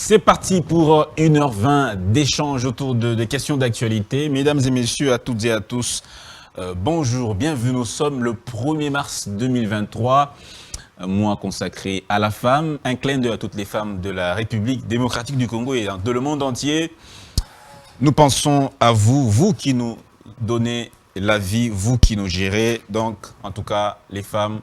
C'est parti pour 1h20 d'échange autour de questions d'actualité. Mesdames et messieurs, à toutes et à tous, bonjour, bienvenue. Nous sommes le 1er mars 2023, un mois consacré à la femme. Un clin d'œil à toutes les femmes de la République démocratique du Congo et de le monde entier. Nous pensons à vous, vous qui nous donnez la vie, vous qui nous gérez. Donc, en tout cas, les femmes,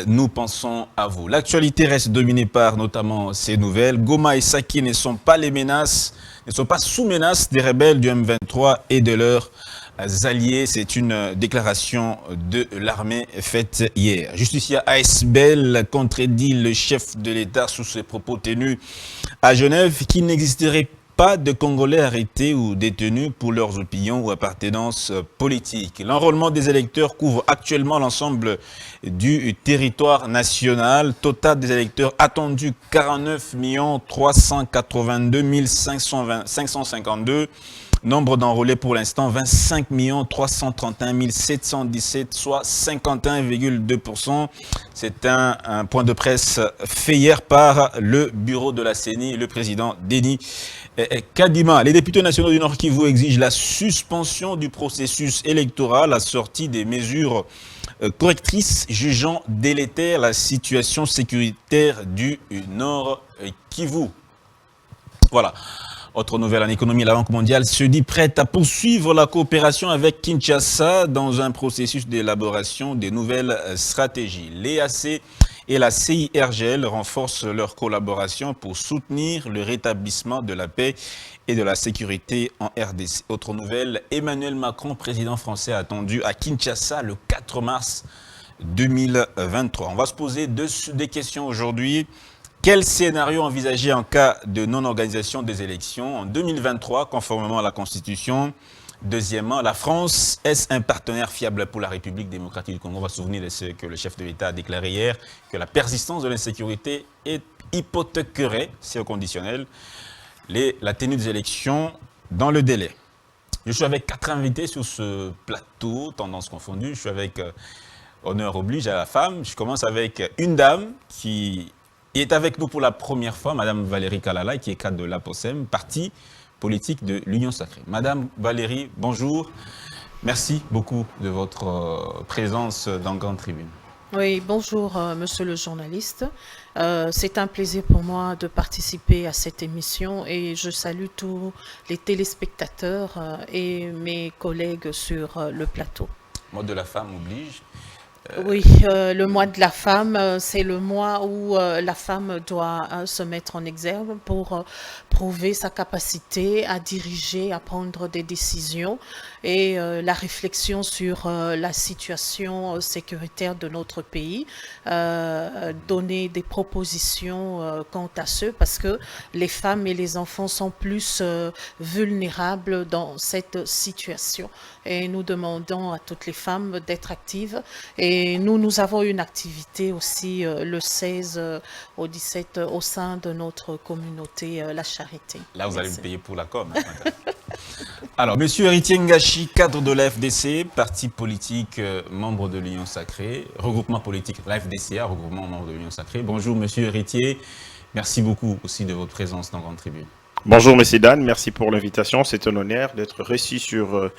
nous pensons à vous. L'actualité reste dominée par notamment ces nouvelles. Goma et Saki ne sont pas sous menace des rebelles du M23 et de leurs alliés. C'est une déclaration de l'armée faite hier. Justicia ASBL contredit le chef de l'État sous ses propos tenus à Genève qu'il n'existerait pas de Congolais arrêtés ou détenus pour leurs opinions ou appartenances politiques. L'enrôlement des électeurs couvre actuellement l'ensemble du territoire national. Total des électeurs attendus 49 382 552. Nombre d'enrôlés pour l'instant 25 331 717, soit 51,2%. C'est un point de presse fait hier par le bureau de la CENI et le président Denis Kadima. Les députés nationaux du Nord Kivu exigent la suspension du processus électoral, la sortie des mesures correctrices jugeant délétère la situation sécuritaire du Nord Kivu. Voilà. Autre nouvelle en économie, la Banque mondiale se dit prête à poursuivre la coopération avec Kinshasa dans un processus d'élaboration des nouvelles stratégies. L'EAC et la CIRGL renforcent leur collaboration pour soutenir le rétablissement de la paix et de la sécurité en RDC. Autre nouvelle, Emmanuel Macron, président français, attendu à Kinshasa le 4 mars 2023. On va se poser des questions aujourd'hui. Quel scénario envisager en cas de non-organisation des élections en 2023, conformément à la Constitution? Deuxièmement, la France, est-ce un partenaire fiable pour la République démocratique du Congo? On va se souvenir de ce que le chef de l'État a déclaré hier, que la persistance de l'insécurité hypothéquerait, c'est au conditionnel, la tenue des élections dans le délai. Je suis avec 4 invités sur ce plateau, tendance confondue. Je suis avec honneur oblige à la femme. Je commence avec une dame qui est avec nous pour la première fois, Madame Valérie Kalala, qui est cadre de l'APOSEM, parti politique de l'Union Sacrée. Madame Valérie, bonjour. Merci beaucoup de votre présence dans Grande Tribune. Oui, bonjour monsieur le journaliste. C'est un plaisir pour moi de participer à cette émission et je salue tous les téléspectateurs et mes collègues sur le plateau. Mot de la femme oblige. Oui, le mois de la femme, c'est le mois où la femme doit se mettre en exergue pour prouver sa capacité à diriger, à prendre des décisions et la réflexion sur la situation sécuritaire de notre pays, donner des propositions quant à ce, parce que les femmes et les enfants sont plus vulnérables dans cette situation. Et nous demandons à toutes les femmes d'être actives. Et nous avons une activité aussi le 16 au 17 au sein de notre communauté La Charité. Là, vous allez me payer pour la com. Alors, Monsieur Héritier Ngachi, cadre de l'AFDC, parti politique, membre de l'Union Sacrée, regroupement politique, l'AFDCA, regroupement membre de l'Union Sacrée. Bonjour, Monsieur Héritier. Merci beaucoup aussi de votre présence dans Grande Tribune. Bonjour, Monsieur Dan. Merci pour l'invitation. C'est un honneur d'être reçu sur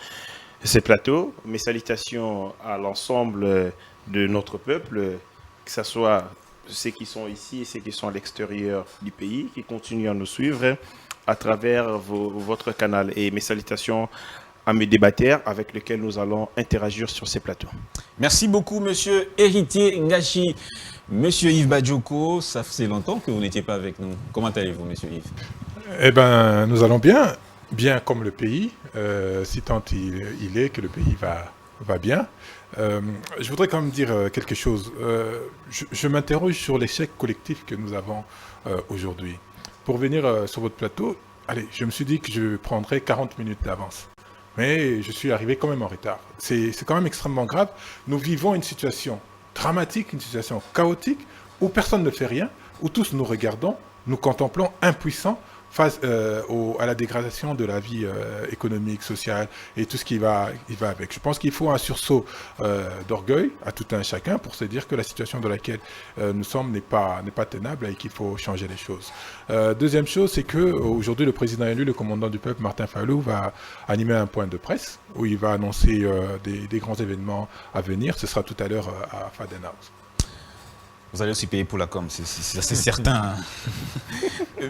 ces plateaux. Mes salutations à l'ensemble de notre peuple, que ce soit ceux qui sont ici et ceux qui sont à l'extérieur du pays, qui continuent à nous suivre à travers votre canal. Et mes salutations à mes débatteurs avec lesquels nous allons interagir sur ces plateaux. Merci beaucoup, Monsieur Héritier Ngachi. Monsieur Yves Badjoko, ça fait longtemps que vous n'étiez pas avec nous. Comment allez-vous, Monsieur Yves? Eh bien, nous allons bien, bien comme le pays, si tant il est que le pays va bien. Je voudrais quand même dire quelque chose. Je m'interroge sur l'échec collectif que nous avons aujourd'hui. Pour venir sur votre plateau, allez, je me suis dit que je prendrais 40 minutes d'avance. Mais je suis arrivé quand même en retard. C'est quand même extrêmement grave. Nous vivons une situation dramatique, une situation chaotique, où personne ne fait rien, où tous nous regardons, nous contemplons impuissants face à la dégradation de la vie économique, sociale et tout ce qui va avec. Je pense qu'il faut un sursaut d'orgueil à tout un chacun pour se dire que la situation dans laquelle nous sommes n'est pas tenable et qu'il faut changer les choses. Deuxième chose, c'est que aujourd'hui le président élu, le commandant du peuple, Martin Fayulu, va animer un point de presse où il va annoncer des grands événements à venir. Ce sera tout à l'heure à Faden House. Vous allez aussi payer pour la com, c'est certain.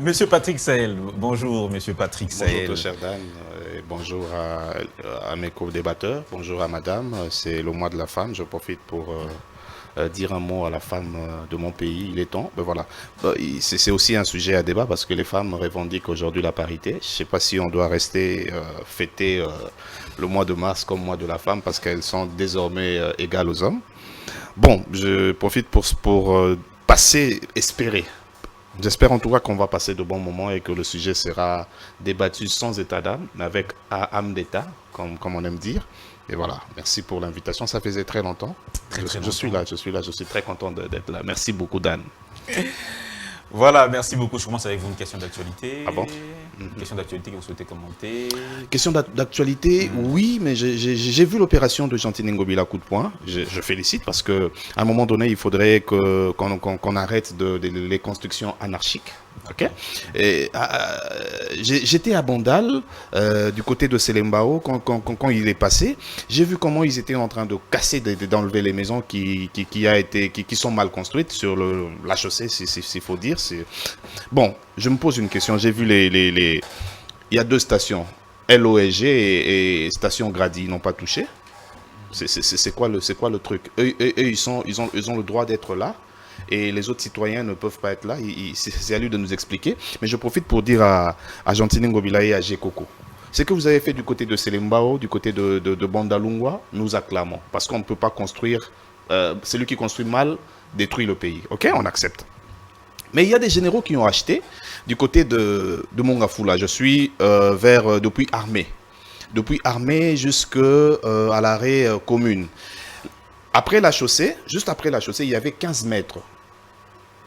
Monsieur Patrick Sahel, bonjour Monsieur Patrick Sahel. Bonjour cher Dan, bonjour à mes co-débatteurs, bonjour à madame, c'est le mois de la femme, je profite pour dire un mot à la femme de mon pays, il est temps. Ben voilà. C'est aussi un sujet à débat parce que les femmes revendiquent aujourd'hui la parité. Je ne sais pas si on doit rester fêter le mois de mars comme mois de la femme parce qu'elles sont désormais égales aux hommes. Bon, je profite pour passer, espérer. J'espère en tout cas qu'on va passer de bons moments et que le sujet sera débattu sans état d'âme, mais avec âme d'état, comme on aime dire. Et voilà, merci pour l'invitation. Ça faisait très longtemps. Je suis là, je suis très content d'être là. Merci beaucoup, Dan. Voilà, merci beaucoup. Je commence avec vous une question d'actualité. Ah bon? Une question d'actualité que vous souhaitez commenter. Question d'actualité, oui, mais j'ai vu l'opération de Gentine Ngobila coup de poing. Je félicite parce qu'à un moment donné, il faudrait qu'on arrête les constructions anarchiques. Okay. J'étais à Bandal, du côté de Selembao, quand il est passé. J'ai vu comment ils étaient en train de casser, d'enlever les maisons qui sont mal construites sur la chaussée, s'il faut dire. Bon, je me pose une question. J'ai vu il y a 2 stations, LOSG et station Grady, ils n'ont pas touché. C'est quoi le truc? Eux, ils ont le droit d'être là. Et les autres citoyens ne peuvent pas être là. C'est à lui de nous expliquer. Mais je profite pour dire à Gentine Ngobila et à Gekoko. Ce que vous avez fait du côté de Selembao, du côté de Bandalungwa, nous acclamons. Parce qu'on ne peut pas construire... celui qui construit mal détruit le pays. Ok, on accepte. Mais il y a des généraux qui ont acheté du côté de Mongafula. Je suis depuis Armée. Depuis Armée jusqu'à l'arrêt commune. Après la chaussée, juste après la chaussée, il y avait 15 mètres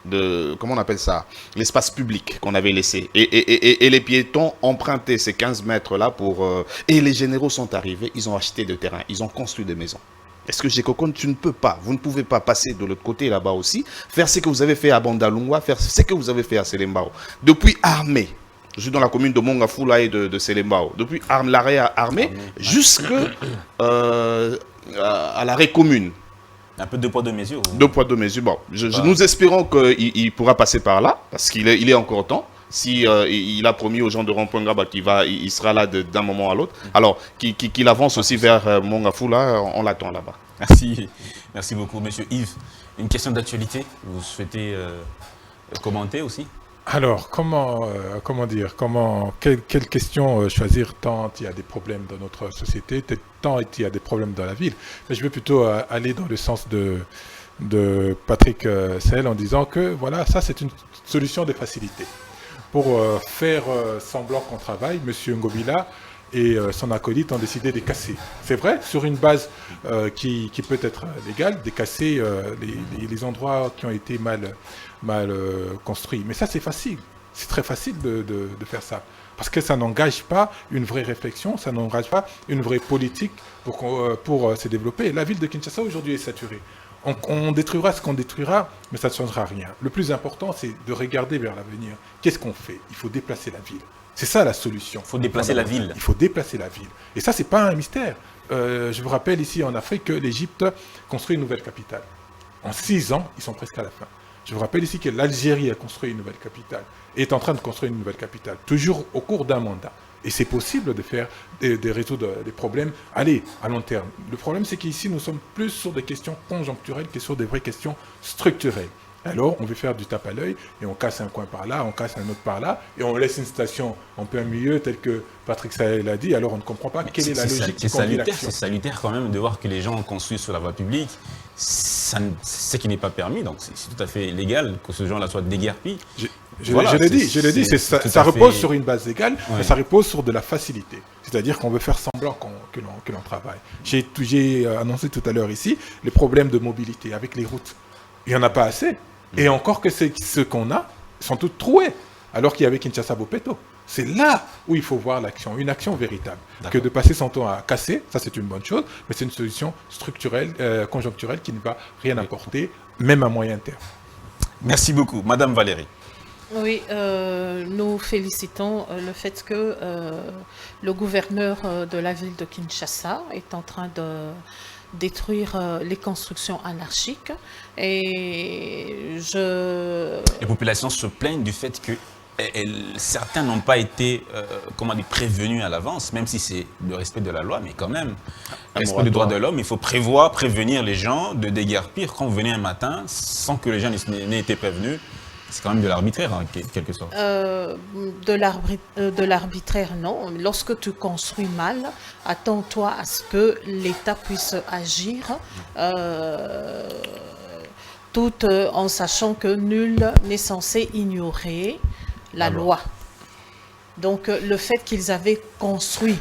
de, comment on appelle ça, l'espace public qu'on avait laissé. Et les piétons empruntaient ces 15 mètres-là pour... et les généraux sont arrivés, ils ont acheté des terrains, ils ont construit des maisons. Est-ce que Gekoko, vous ne pouvez pas passer de l'autre côté là-bas aussi, faire ce que vous avez fait à Bandalungwa, faire ce que vous avez fait à Selembao. Depuis Armée, je suis dans la commune de Mongafula et de Selembao, depuis l'arrêt Armée jusqu'à l'arrêt commune. Un peu 2 poids 2 mesures. 2 poids 2 mesures. Bon, nous espérons qu'il pourra passer par là, parce qu'il est encore temps. Si il a promis aux gens de Rond-Point-Ngaba qu'il sera là d'un moment à l'autre. Alors, qu'il avance aussi vers Mongafula, on l'attend là-bas. Merci beaucoup, monsieur Yves. Une question d'actualité, vous souhaitez commenter aussi? Alors, quelle question choisir tant il y a des problèmes dans notre société, tant il y a des problèmes dans la ville. Mais je vais plutôt aller dans le sens de Patrick Sahel en disant que voilà, ça c'est une solution de facilité. Pour faire semblant qu'on travaille, M. Ngobila et son acolyte ont décidé de casser. C'est vrai, sur une base qui peut être légale, de casser les endroits qui ont été mal construits. Mais ça, c'est facile. C'est très facile de faire ça. Parce que ça n'engage pas une vraie réflexion, ça n'engage pas une vraie politique pour se développer. La ville de Kinshasa, aujourd'hui, est saturée. On détruira ce qu'on détruira, mais ça ne changera rien. Le plus important, c'est de regarder vers l'avenir. Qu'est-ce qu'on fait? Il faut déplacer la ville. C'est ça la solution. Il faut déplacer la ville. Il faut déplacer la ville. Et ça, c'est pas un mystère. Je vous rappelle ici en Afrique que l'Égypte construit une nouvelle capitale. En 6 ans, ils sont presque à la fin. Je vous rappelle ici que l'Algérie a construit une nouvelle capitale et est en train de construire une nouvelle capitale, toujours au cours d'un mandat. Et c'est possible de faire de résoudre des problèmes, allez, à long terme. Le problème, c'est qu'ici, nous sommes plus sur des questions conjoncturelles que sur des vraies questions structurelles. Alors, on veut faire du tape à l'œil et on casse un coin par là, on casse un autre par là et on laisse une station en plein milieu, tel que Patrick Sahel l'a dit. Alors, on ne comprend pas quelle est la logique qui conduit l'action. C'est salutaire quand même de voir que les gens construisent sur la voie publique. C'est ce qui n'est pas permis, donc c'est tout à fait légal que ce genre-là soit déguerpi. Je l'ai dit, ça repose sur une base légale, mais ça repose sur de la facilité. C'est-à-dire qu'on veut faire semblant que l'on travaille. J'ai annoncé tout à l'heure ici les problèmes de mobilité avec les routes. Il n'y en a pas assez. Et encore que ce qu'on a sont toutes trouées. Alors qu'il y avait Kinshasa-Bopeto. C'est là où il faut voir l'action, une action véritable. Que de passer son temps à casser, ça c'est une bonne chose, mais c'est une solution structurelle, conjoncturelle qui ne va rien apporter, même à moyen terme. Merci beaucoup. Madame Valérie. Oui, nous félicitons le fait que le gouverneur de la ville de Kinshasa est en train de détruire les constructions anarchiques. Et Les populations se plaignent du fait que certains n'ont pas été prévenus à l'avance, même si c'est le respect de la loi, mais quand même, respect des droits de l'homme, il faut prévenir les gens de déguerpir quand vous venez un matin sans que les gens n'aient été prévenus. C'est quand même de l'arbitraire, en quelque sorte. De l'arbitraire, non. Lorsque tu construis mal, attends-toi à ce que l'État puisse agir, tout en sachant que nul n'est censé ignorer la loi. Donc, le fait qu'ils avaient construit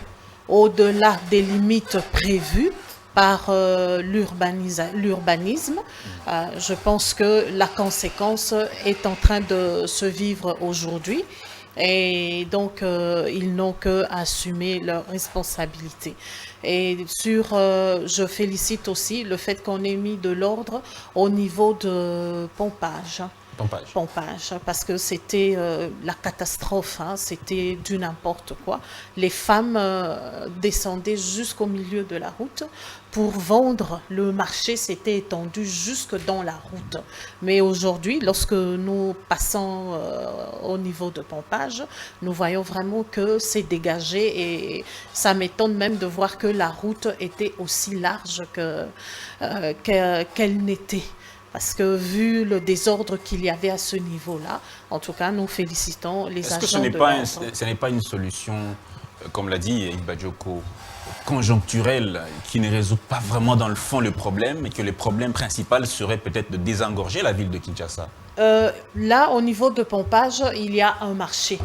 au-delà des limites prévues par l'urbanisme, je pense que la conséquence est en train de se vivre aujourd'hui. Et donc, ils n'ont qu'à assumer leurs responsabilités. Et je félicite aussi le fait qu'on ait mis de l'ordre au niveau de pompage, parce que c'était la catastrophe, hein, c'était du n'importe quoi. Les femmes descendaient jusqu'au milieu de la route pour vendre. Le marché s'était étendu jusque dans la route. Mais aujourd'hui, lorsque nous passons au niveau de pompage, nous voyons vraiment que c'est dégagé, et ça m'étonne même de voir que la route était aussi large qu'elle n'était. Parce que vu le désordre qu'il y avait à ce niveau-là, en tout cas, nous félicitons les agents de l'ordre. Est-ce que ce n'est pas une solution, comme l'a dit Yves Badjoko, conjoncturelle, qui ne résout pas vraiment dans le fond le problème, et que le problème principal serait peut-être de désengorger la ville de Kinshasa? Là, au niveau de pompage, il y a un marché.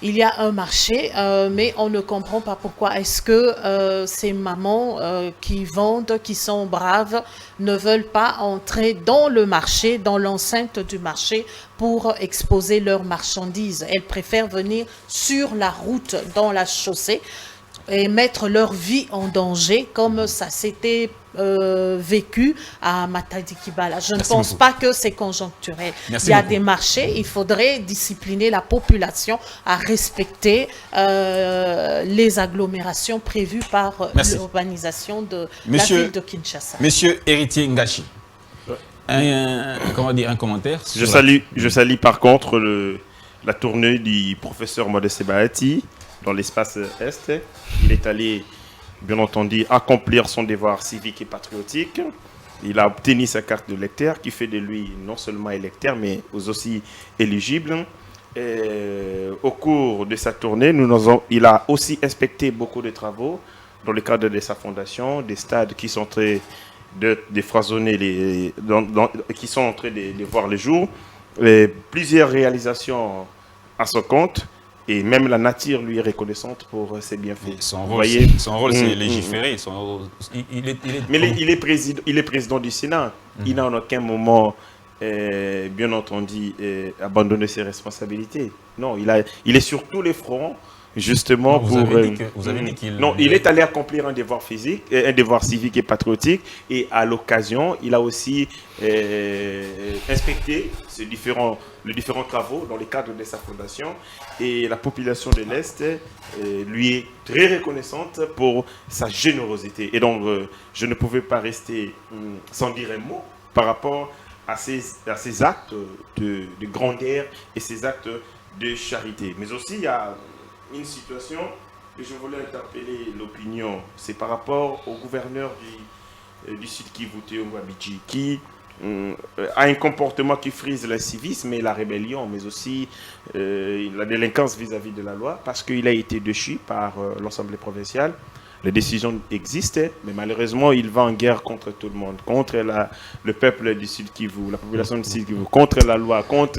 Il y a un marché, mais on ne comprend pas pourquoi est-ce que ces mamans qui vendent, qui sont braves, ne veulent pas entrer dans le marché, dans l'enceinte du marché, pour exposer leurs marchandises. Elles préfèrent venir sur la route, dans la chaussée, et mettre leur vie en danger, comme ça s'était vécu à Matadi Kibala. Je ne pense pas que c'est conjoncturel. Il y a des marchés, il faudrait discipliner la population à respecter les agglomérations prévues par l'urbanisation de la ville de Kinshasa. Monsieur Héritier Ngachi, un commentaire je salue par contre la tournée du professeur Modeste Bahati dans l'espace Est. Il est allé, bien entendu, accomplir son devoir civique et patriotique. Il a obtenu sa carte de lecteur qui fait de lui non seulement électeur, mais aussi éligible. Et au cours de sa tournée, il a aussi inspecté beaucoup de travaux dans le cadre de sa fondation, des stades qui sont en train de défrasonner, qui sont en train de voir le jour. Et plusieurs réalisations à son compte. Et même la nature lui est reconnaissante pour ses bienfaits. Son rôle, c'est légiférer. Il est président du Sénat. Il n'a en aucun moment, bien entendu, abandonné ses responsabilités. Non, il est sur tous les fronts, justement vous avez dit qu'il... Non, il est allé accomplir un devoir civique et patriotique. Et à l'occasion, il a aussi inspecté les différents travaux dans le cadre de sa fondation. Et la population de l'Est lui est très reconnaissante pour sa générosité. Et donc, je ne pouvais pas rester sans dire un mot par rapport à ces actes de grandeur et ces actes de charité. Mais aussi, il y a une situation que je voulais interpeller l'opinion. C'est par rapport au gouverneur du Sud Kivu, Théo Ngwabidji, qui a un comportement qui frise l'incivisme et la rébellion, mais aussi la délinquance vis-à-vis de la loi, parce qu'il a été déchu par l'Assemblée provinciale. Les décisions existent, mais malheureusement, il va en guerre contre tout le monde, contre le peuple du Sud Kivu, la population du Sud Kivu, contre la loi, contre.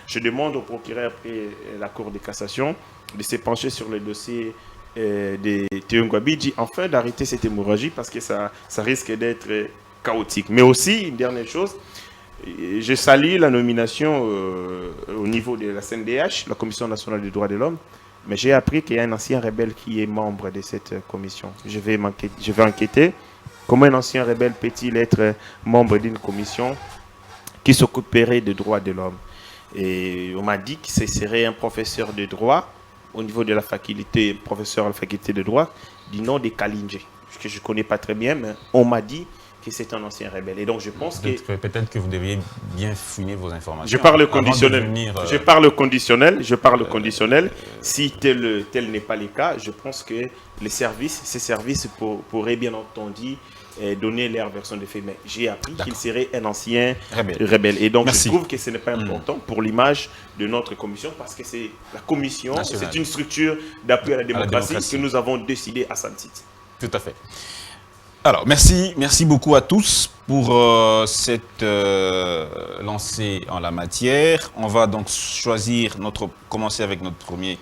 Je demande au procureur et la Cour de cassation de se pencher sur le dossier de Théo Ngwabidji, afin d'arrêter cette hémorragie, parce que ça risque d'être chaotique. Mais aussi, une dernière chose, Je salue la nomination au niveau de la CNDH, la Commission nationale des droits de l'homme, mais j'ai appris qu'il y a un ancien rebelle qui est membre de cette commission. Je vais enquêter. Comment un ancien rebelle peut-il être membre d'une commission qui s'occuperait des droits de l'homme? Et on m'a dit que ce serait un professeur de droit au niveau de la faculté, professeur à la faculté de droit, du nom de Kalindje, que je ne connais pas très bien, mais on m'a dit que c'est un ancien rebelle. Et donc je pense que... Peut-être que vous devriez bien fouiner vos informations. Je parle avant de conditionnel. venir, Je parle conditionnel. Si tel n'est pas le cas, je pense que ces services pourraient bien entendu donner leur version des faits. Mais j'ai appris qu'il serait un ancien rebelle. Et donc je trouve que ce n'est pas important pour l'image de notre commission, parce que c'est la commission, c'est une structure d'appui à la démocratie que nous avons décidé à Santit. Tout à fait. Alors, merci beaucoup à tous pour cette lancée en la matière. On va donc commencer avec notre premier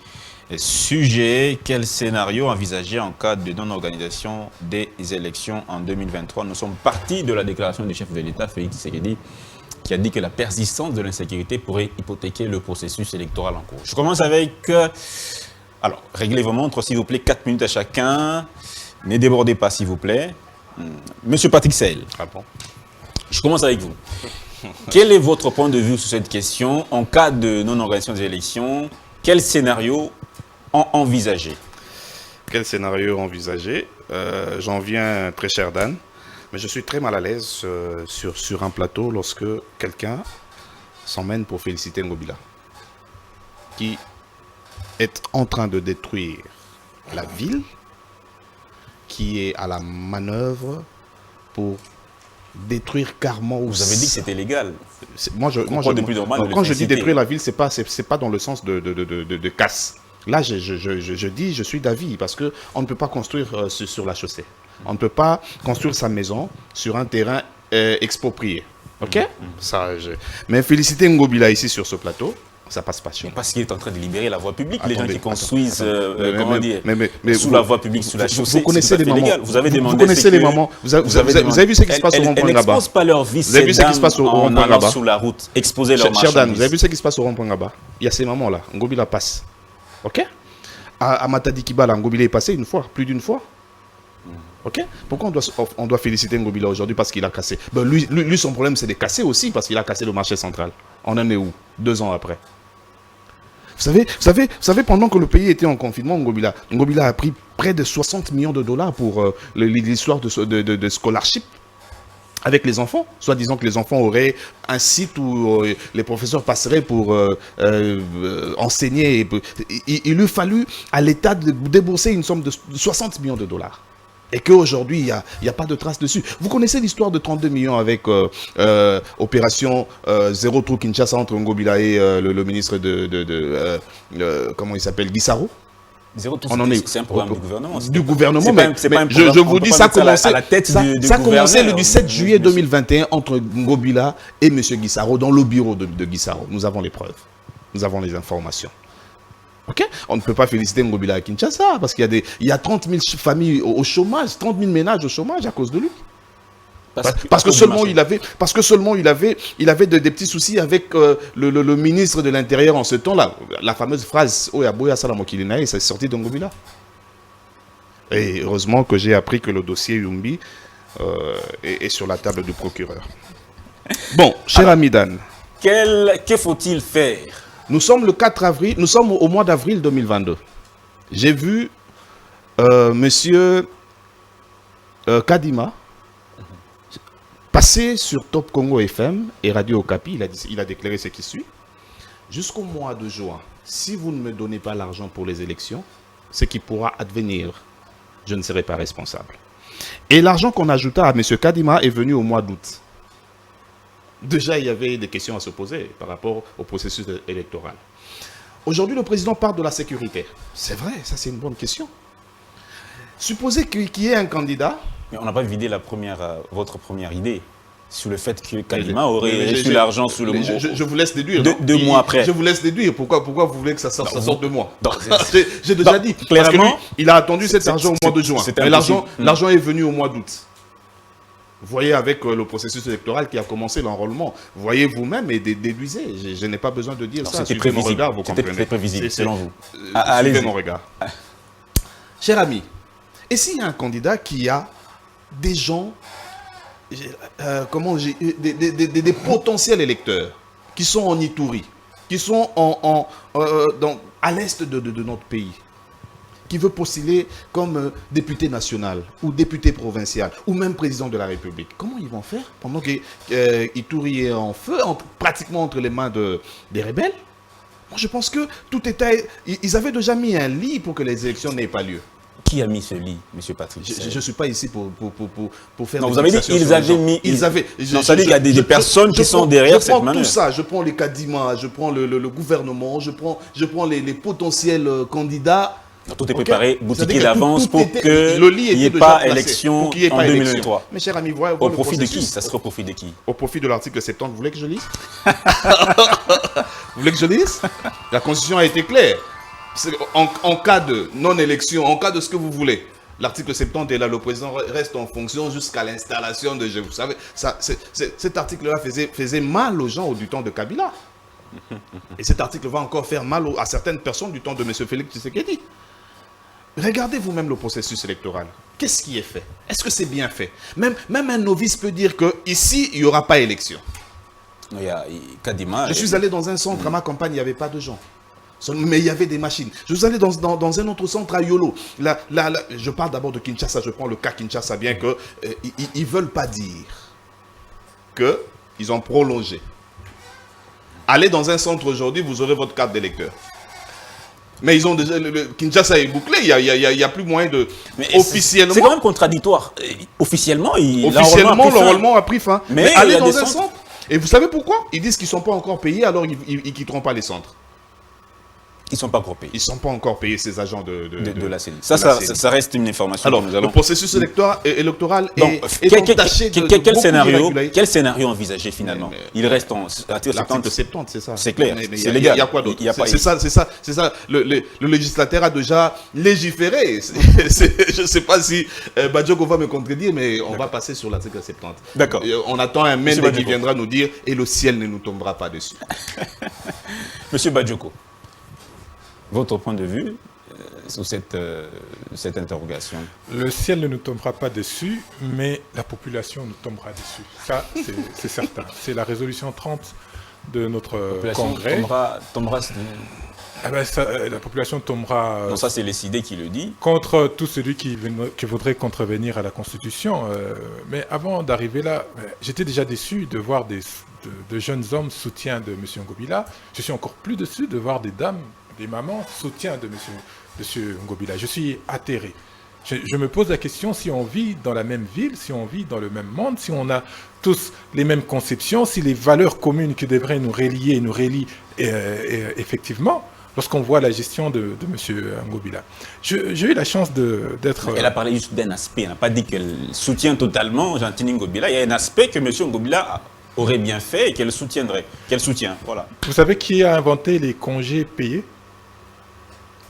sujet. Quel scénario envisager en cas de non-organisation des élections en 2023? Nous sommes partis de la déclaration du chef de l'État, Félix Tshisekedi, qui a dit que la persistance de l'insécurité pourrait hypothéquer le processus électoral en cours. Je commence avec... alors, réglez vos montres, s'il vous plaît, 4 minutes à chacun. Ne débordez pas, s'il vous plaît. Monsieur Patrick Sahel, je commence avec vous. Quel est votre point de vue sur cette question? En cas de non-organisation des élections, quel scénario envisager? Quel scénario envisager? J'en viens, très cher Dan, mais je suis très mal à l'aise sur un plateau lorsque quelqu'un s'emmène pour féliciter Ngobila, qui est en train de détruire la ville, qui est à la manœuvre pour détruire carrément. Vous avez dit que c'était légal. Quand je dis détruire la ville, c'est pas dans le sens de casse. Là, je suis d'avis, parce que on ne peut pas construire sur la chaussée. On ne peut pas construire sa maison sur un terrain exproprié. Ok? Mais féliciter Ngobila ici sur ce plateau, ça passe pas chez moi. Parce qu'il est en train de libérer la voie publique. Les gens qui construisent sous la voie publique, sous la chaussée, vous connaissez les mamans. Vous avez demandé. Vous connaissez les mamans. Vous avez vu ce qui se passe au rond-point Gaba? Elles n'exposent pas leur vie. Vous avez vu ce qui se passe au rond-point Gaba? Sous la route, exposer leur marchandises. Cher Dan, vous avez vu ce qui se passe au rond-point Gaba? Il y a ces mamans-là. Ngobila passe. Ok? À Matadi Kibala, Ngobila est passé une fois, plus d'une fois. Ok? Pourquoi on doit féliciter Ngobila aujourd'hui parce qu'il a cassé? Lui, son problème, c'est de casser aussi, parce qu'il a cassé le marché central. On en est où? 2 ans après. Vous savez, pendant que le pays était en confinement, Ngobila a pris près de 60 millions de dollars pour l'histoire de scholarship avec les enfants. Soit disant que les enfants auraient un site où les professeurs passeraient pour enseigner. Il lui fallu à l'État de débourser une somme de 60 millions de dollars. Et qu'aujourd'hui, il n'y a pas de trace dessus. Vous connaissez l'histoire de 32 millions avec opération Zéro Trou Kinshasa entre Ngobila et le ministre comment il s'appelle, Guissaro? Zéro Trou, c'est un programme du gouvernement. Du gouvernement, mais je vous dis, ça a commencé le 17 juillet 2021 entre Ngobila et M. Guissaro dans le bureau de Guissaro. Nous avons les preuves. Nous avons les informations. Okay? On ne peut pas féliciter Ngobila à Kinshasa parce qu'il y a 30 000 familles au chômage, 30 000 ménages au chômage à cause de lui. Parce que seulement il avait des petits soucis avec le ministre de l'Intérieur en ce temps-là. La fameuse phrase « Oyaboya Salamokilinae », c'est sorti de Ngobila. Et heureusement que j'ai appris que le dossier Yumbi est sur la table du procureur. Bon, cher ami Dan. Que faut-il faire? Nous sommes le 4 avril, nous sommes au mois d'avril 2022. J'ai vu monsieur Kadima passer sur Top Congo FM et Radio Okapi. Il a déclaré ce qui suit. Jusqu'au mois de juin, si vous ne me donnez pas l'argent pour les élections, ce qui pourra advenir, je ne serai pas responsable. Et l'argent qu'on ajouta à monsieur Kadima est venu au mois d'août. Déjà, il y avait des questions à se poser par rapport au processus électoral. Aujourd'hui, le président parle de la sécurité. C'est vrai, ça c'est une bonne question. Supposez qu'il y ait un candidat... Mais on n'a pas vidé votre première idée sur le fait que Kadima aurait reçu l'argent sous le mois. Je vous laisse déduire. 2 mois après. Je vous laisse déduire. Pourquoi vous voulez que ça sorte de moi? J'ai déjà dit. Clairement, parce que lui, il a attendu cet argent au mois de juin. Mais l'argent est venu au mois d'août. Voyez avec le processus électoral qui a commencé l'enrôlement. Voyez vous-même et déduisez. Je n'ai pas besoin de dire ça. C'était Suivez mon prévisible. regard, vous C'était comprenez. prévisible, selon vous. Suivez Allez-y. mon regard. Cher ami, et s'il y a un candidat qui a des gens, des potentiels électeurs qui sont en Ituri, qui sont à l'est de notre pays, qui veut postuler comme député national ou député provincial ou même président de la République. Comment ils vont faire pendant que Ituri est en feu, pratiquement entre les mains des rebelles? Moi, je pense que tout était... Ils avaient déjà mis un lit pour que les élections n'aient pas lieu. Qui a mis ce lit, M. Patrick? Je ne suis pas ici pour faire... Non, des vous avez dit fixations ils sur les avaient gens. mis... Ils avaient... Non, ça dit qu'il y a des personnes qui sont derrière cette manœuvre. Je prends tout ça, je prends les Kadima, je prends le gouvernement, je prends les potentiels candidats. Tout est Ok. préparé, boutiqué C'est-à-dire que d'avance tout pour était- qu'il le lit n'y ait était pas déjà placé, élection pour qu'il y ait en pas élection. 2023. Mes chers amis, voilà Au le profit de qui? processus. Ça sera au profit de qui? Au profit de l'article 70, vous voulez que je lise? Vous voulez que je lise? La Constitution a été claire. En cas de non-élection, en cas de ce que vous voulez, l'article 70 est là, le président reste en fonction jusqu'à l'installation de... Vous savez, cet article-là faisait mal aux gens du temps de Kabila. Et cet article va encore faire mal à certaines personnes du temps de M. Félix Tshisekedi. Regardez vous-même le processus électoral. Qu'est-ce qui est fait? Est-ce que c'est bien fait? Même un novice peut dire qu'ici, il n'y aura pas élection. Il y a Kadima. Je suis allé dans un centre, à ma campagne, il n'y avait pas de gens. Mais il y avait des machines. Je suis allé dans un autre centre à Yolo. Je parle d'abord de Kinshasa, je prends le cas Kinshasa, bien que ils ne veulent pas dire qu'ils ont prolongé. Allez dans un centre aujourd'hui, vous aurez votre carte d'électeur. Mais ils ont déjà, Kinshasa est bouclé, il y a plus moyen de... Mais officiellement, c'est quand même contradictoire. Officiellement, l'enrôlement a pris fin. Mais Mais il allez y a dans des un centres. centre. Et vous savez pourquoi? Ils disent qu'ils ne sont pas encore payés, alors ils ne quitteront pas les centres. Ils ne sont pas encore payés Ils ne sont pas encore payés, ces agents de la CENI. de la CENI. Ça reste une information Alors, que nous allons... le processus électoral Donc, est entaché de quel scénario envisagé finalement? Il reste en... L'article 70, c'est ça. C'est clair, Mais c'est il légal. y a quoi d'autre? Il y a pas- C'est ça. Le législateur a déjà légiféré. Je ne sais pas si Badjoko va me contredire, mais on va passer sur l'article 70. D'accord. On attend un mail qui Badjoko. viendra nous dire « et le ciel ne nous tombera pas dessus ». Monsieur Badjoko, votre point de vue sur cette interrogation? Le ciel ne nous tombera pas dessus, mais la population nous tombera dessus. Ça, c'est certain. C'est la résolution 30 de notre congrès. Tombera Ah ben, la population tombera non, ça c'est les idées qui le dit. contre tout celui qui voudrait contrevenir à la Constitution. Mais avant d'arriver là, j'étais déjà déçu de voir de jeunes hommes soutiens de M. Ngobila. Je suis encore plus déçu de voir des dames, des mamans soutiens de M. Ngobila. Je suis atterré. Je me pose la question si on vit dans la même ville, si on vit dans le même monde, si on a tous les mêmes conceptions, si les valeurs communes qui devraient nous relient effectivement, lorsqu'on voit la gestion de M. Ngobila. J'ai eu la chance d'être... Elle a parlé juste d'un aspect, elle n'a pas dit qu'elle soutient totalement Jean-Tini Ngobila. Il y a un aspect que M. Ngobila aurait bien fait et qu'elle soutiendrait, qu'elle soutient. Voilà. Vous savez qui a inventé les congés payés?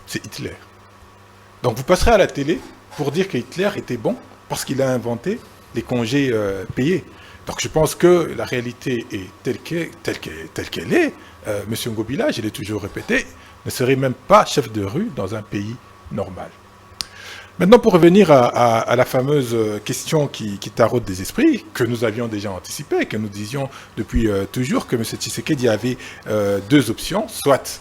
C'est Hitler. Donc vous passerez à la télé pour dire que Hitler était bon parce qu'il a inventé les congés payés. Donc je pense que la réalité est telle qu'elle est. Monsieur Ngobila, je l'ai toujours répété, ne serait même pas chef de rue dans un pays normal. Maintenant, pour revenir à la fameuse question qui taraude des esprits, que nous avions déjà anticipé, que nous disions depuis toujours que M. Tshisekedi avait deux options, soit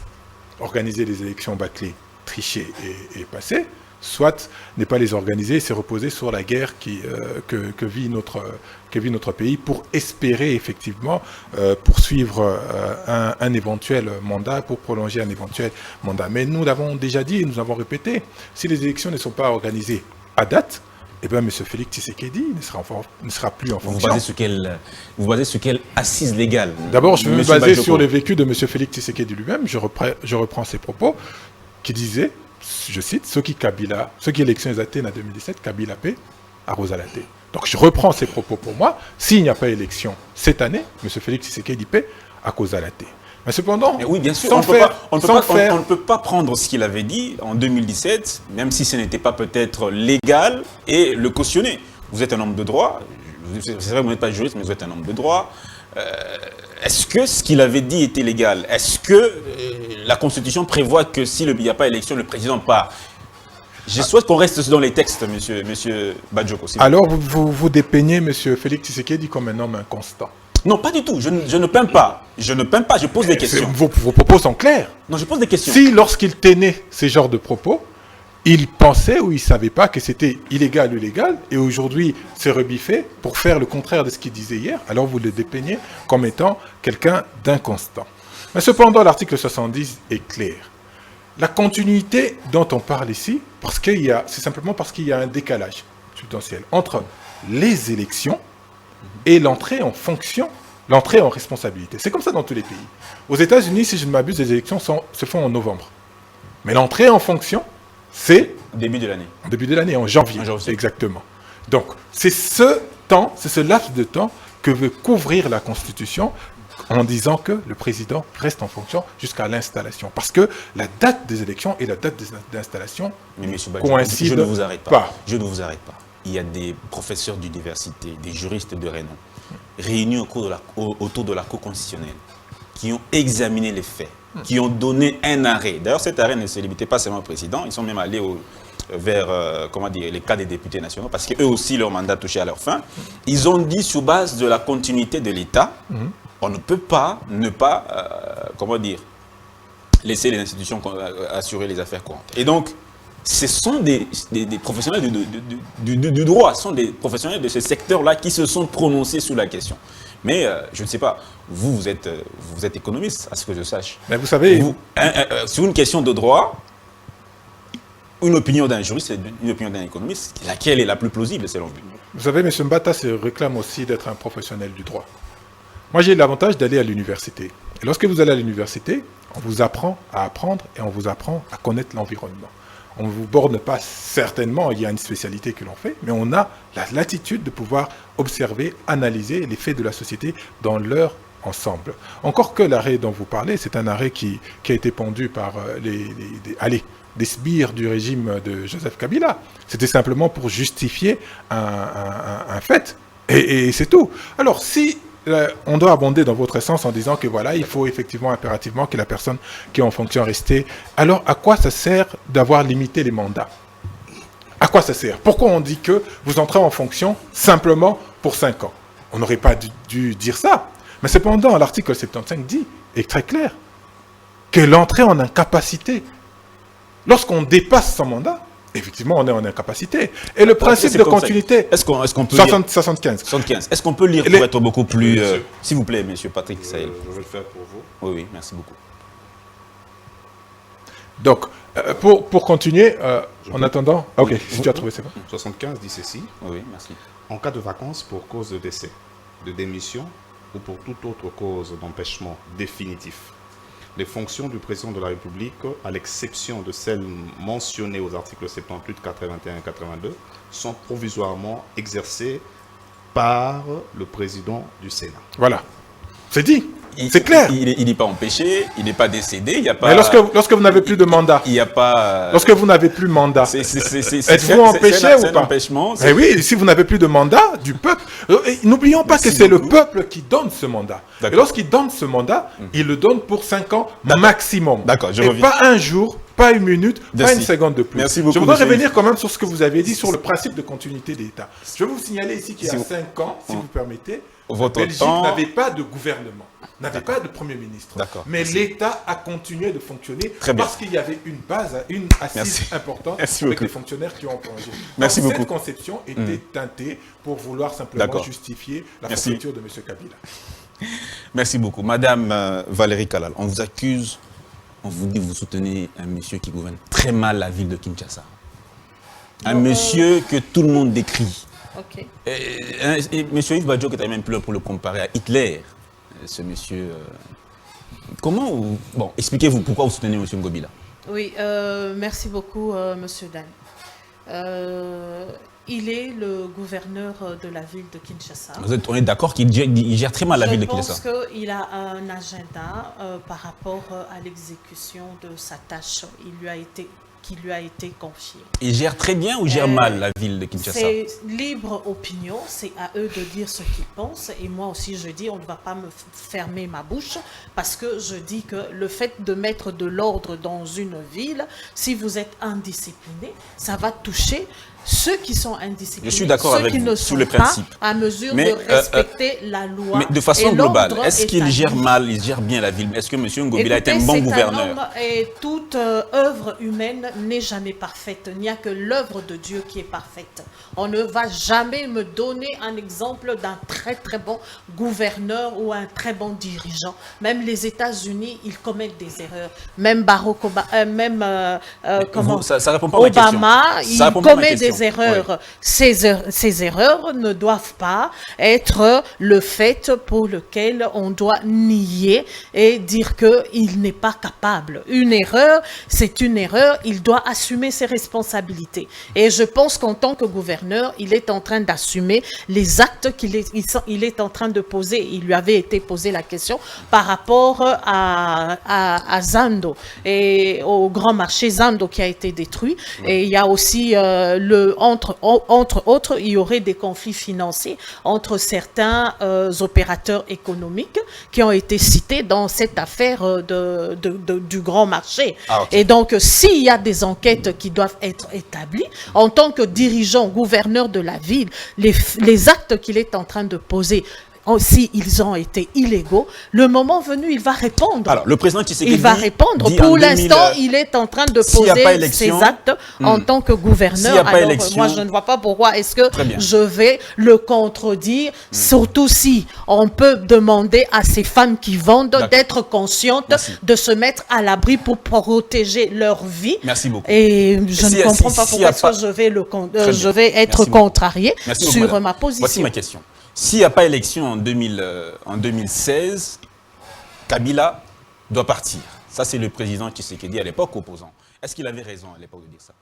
organiser les élections bâclées, tricher et passer, soit ne pas les organiser et se reposer sur la guerre que vit notre pays pour espérer effectivement poursuivre un éventuel mandat, pour prolonger un éventuel mandat. Mais nous l'avons déjà dit et nous avons répété, si les élections ne sont pas organisées à date, eh bien, M. Félix Tshisekedi ne sera plus en fonction. Vous basez sur quelle assise légale? D'abord, je vais me Monsieur baser Badjoko. sur le vécu de M. Félix Tshisekedi lui-même. Je reprends ses propos, qui disait, je cite, ce qui élection Athènes en 2017, Kabila paix, arrose la thé. Donc je reprends ses propos pour moi. S'il n'y a pas élection cette année, M. Félix Tshisekedi paix, à cause à la thé. Mais cependant, Mais oui, bien sûr, on ne peut pas prendre ce qu'il avait dit en 2017, même si ce n'était pas peut-être légal, et le cautionner. Vous êtes un homme de droit, c'est vrai que vous n'êtes pas juriste, mais vous êtes un homme de droit. Est-ce que ce qu'il avait dit était légal? Est-ce que la Constitution prévoit que s'il n'y a pas élection, le président part? Je souhaite qu'on reste dans les textes, monsieur Badjoko. Alors, vous dépeignez M. Félix Tshisekedi comme un homme inconstant. Non, pas du tout. Je ne peins pas. Je ne peins pas, je pose des questions. Vos propos sont clairs. Non, je pose des questions. Si, lorsqu'il tenait ces genres de propos, il pensait ou il ne savait pas que c'était illégal ou légal, et aujourd'hui se rebiffait pour faire le contraire de ce qu'il disait hier, alors vous le dépeignez comme étant quelqu'un d'inconstant. Mais cependant, l'article 70 est clair. La continuité dont on parle ici, c'est simplement parce qu'il y a un décalage substantiel entre les élections et l'entrée en fonction, l'entrée en responsabilité. C'est comme ça dans tous les pays. Aux États-Unis, si je ne m'abuse, les élections se font en novembre. Mais l'entrée en fonction, c'est début de l'année. En début de l'année, en janvier. Exactement. Donc, c'est ce laps de temps que veut couvrir la Constitution en disant que le président reste en fonction jusqu'à l'installation. Parce que la date des élections et la date d'installation coïncident. Je ne vous arrête pas. Je ne vous arrête pas. Il y a des professeurs d'université, des juristes de renom, réunis autour de la Cour constitutionnelle, qui ont examiné les faits, qui ont donné un arrêt. D'ailleurs, cet arrêt ne se limitait pas seulement au président, ils sont même allés vers les cas des députés nationaux, parce qu'eux aussi, leur mandat touchait à leur fin. Ils ont dit, sur base de la continuité de l'État, on ne peut pas ne pas, laisser les institutions assurer les affaires courantes. Et donc, ce sont des professionnels du droit, ce sont des professionnels de ce secteur-là qui se sont prononcés sur la question. Mais je ne sais pas, vous êtes économiste, à ce que je sache. Mais vous savez... sur une question de droit, une opinion d'un juriste et une opinion d'un économiste, laquelle est la plus plausible selon vous? Vous savez, M. Mbata se réclame aussi d'être un professionnel du droit. Moi, j'ai l'avantage d'aller à l'université. Et lorsque vous allez à l'université, on vous apprend à apprendre et on vous apprend à connaître l'environnement. On ne vous borne pas certainement, il y a une spécialité que l'on fait, mais on a la latitude de pouvoir observer, analyser les faits de la société dans leur ensemble. Encore que l'arrêt dont vous parlez, c'est un arrêt qui a été pendu par des sbires du régime de Joseph Kabila. C'était simplement pour justifier un fait, et c'est tout. Alors, si on doit abonder dans votre sens en disant que voilà, il faut effectivement impérativement que la personne qui est en fonction reste. Alors, à quoi ça sert d'avoir limité les mandats? À quoi ça sert? Pourquoi on dit que vous entrez en fonction simplement pour 5 ans? On n'aurait pas dû dire ça. Mais cependant, l'article 75 dit, est très clair, que l'entrée en incapacité, lorsqu'on dépasse son mandat, effectivement, on est en incapacité. Et le principe de continuité... Est-ce qu'on peut 75. 75. Est-ce qu'on peut lire pour être beaucoup plus... S'il vous plaît, monsieur Patrick Sahel. Je vais le faire pour vous. Oui, merci beaucoup. Donc, pour continuer, en attendant... Ok, si tu as trouvé, c'est bon. 75 dit ceci. Oui, merci. En cas de vacances pour cause de décès, de démission ou pour toute autre cause d'empêchement définitif, les fonctions du président de la République, à l'exception de celles mentionnées aux articles 78, 81 et 82, sont provisoirement exercées par le président du Sénat. Voilà. C'est dit. C'est clair. Il n'est pas empêché, il n'est pas décédé, il n'y a pas... Mais lorsque vous n'avez plus de mandat, il n'y a pas... Lorsque vous n'avez plus de mandat, êtes-vous empêché ou pas? Eh oui, si vous n'avez plus de mandat du peuple, n'oublions pas que c'est le peuple qui donne ce mandat. Et lorsqu'il donne ce mandat, il le donne pour 5 ans maximum. D'accord, je reviens. reviens. Pas un jour, pas une minute, pas une seconde de plus. Merci beaucoup. Je voudrais revenir quand même sur ce que vous avez dit sur le principe de continuité d'État. Je vais vous signaler ici qu'il y a 5 ans, si vous permettez, la Belgique n'avait pas de gouvernement, n'avait pas de Premier ministre. Mais l'État a continué de fonctionner parce qu'il y avait une base, une assise importante avec les fonctionnaires qui ont plongé. Merci beaucoup. Cette conception était teintée pour vouloir simplement justifier la forfaiture de M. Kabila. Merci beaucoup. Madame Valérie Kalal, on vous accuse, on vous dit que vous soutenez un monsieur qui gouverne très mal la ville de Kinshasa. Un monsieur que tout le monde décrit. Ok. Et monsieur Yves Badjoko était même plus pour le comparer à Hitler, ce monsieur. Comment bon, expliquez-vous pourquoi vous soutenez monsieur Ngobila. Oui, merci beaucoup, monsieur Dan. Il est le gouverneur de la ville de Kinshasa. On est d'accord qu'il gère très mal la ville de Kinshasa. Je pense qu'il a un agenda par rapport à l'exécution de sa tâche. Il lui a été qui lui a été confiée. Il gère très bien ou gère mal la ville de Kinshasa? C'est libre opinion, c'est à eux de dire ce qu'ils pensent. Et moi aussi, je dis, on ne va pas me fermer ma bouche parce que je dis que le fait de mettre de l'ordre dans une ville, si vous êtes indiscipliné, ça va toucher ceux qui sont indisciplinés, je suis d'accord avec qui vous, ne sous sont le pas principe. à mesure Mais, de respecter la loi. Mais de façon et globale, l'ordre est-ce qu'il établi. gère mal, il gère bien la ville? Est-ce que M. Ngobila est un bon gouverneur? Et toute œuvre humaine n'est jamais parfaite. Il n'y a que l'œuvre de Dieu qui est parfaite. On ne va jamais me donner un exemple d'un très très bon gouverneur ou un très bon dirigeant. Même les États-Unis, ils commettent des erreurs. Même Barack Obama, ça répond pas à ma question. Obama, il Ça répond pas à ma commet question. des erreurs. Oui. Ces erreurs ne doivent pas être le fait pour lequel on doit nier et dire qu'il n'est pas capable. Une erreur, c'est une erreur, il doit assumer ses responsabilités. Et je pense qu'en tant que gouverneur, il est en train d'assumer les actes qu'il est en train de poser. Il lui avait été posé la question par rapport à Zando et au grand marché Zando qui a été détruit. Et il y a aussi entre autres, il y aurait des conflits financiers entre certains opérateurs économiques qui ont été cités dans cette affaire du grand marché. Ah, okay. Et donc, s'il y a des enquêtes qui doivent être établies, en tant que dirigeant, gouverneur de la ville, les actes qu'il est en train de poser, si ils ont été illégaux, le moment venu, il va répondre. Alors, le président Tshisekedi il va répondre. Pour l'instant, il est en train de poser ses actes en tant que gouverneur. Alors, moi, je ne vois pas pourquoi est-ce que je vais le contredire, surtout si on peut demander à ces femmes qui vendent d'être conscientes de se mettre à l'abri pour protéger leur vie. Merci beaucoup. Et je ne comprends pas pourquoi est-ce que je vais être contrarié sur ma position. Voici ma question. S'il n'y a pas élection en 2016, Kabila doit partir. Ça, c'est le président Tshisekedi à l'époque opposant. Est-ce qu'il avait raison à l'époque de dire ça?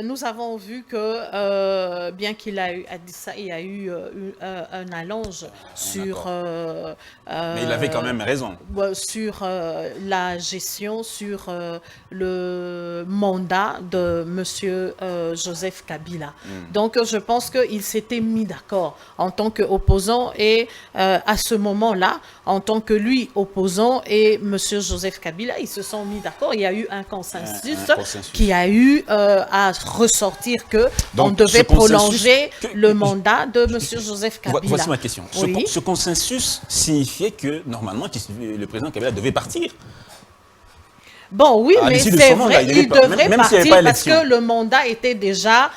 Nous avons vu que, bien qu'il a dit ça, il y a eu un allonge sur... mais il avait quand même raison. Sur la gestion, sur le mandat de M. Joseph Kabila. Donc, je pense qu'il s'était mis d'accord en tant qu'opposant et à ce moment-là, en tant que lui opposant et M. Joseph Kabila, ils se sont mis d'accord. Il y a eu un consensus qui a eu à ressortir que on devait prolonger le mandat de M. Joseph Kabila. Voici ma question. Oui. Ce consensus signifiait que normalement le président Kabila devait partir. Bon, oui, mais c'est vrai, il devrait partir parce que le mandat était déjà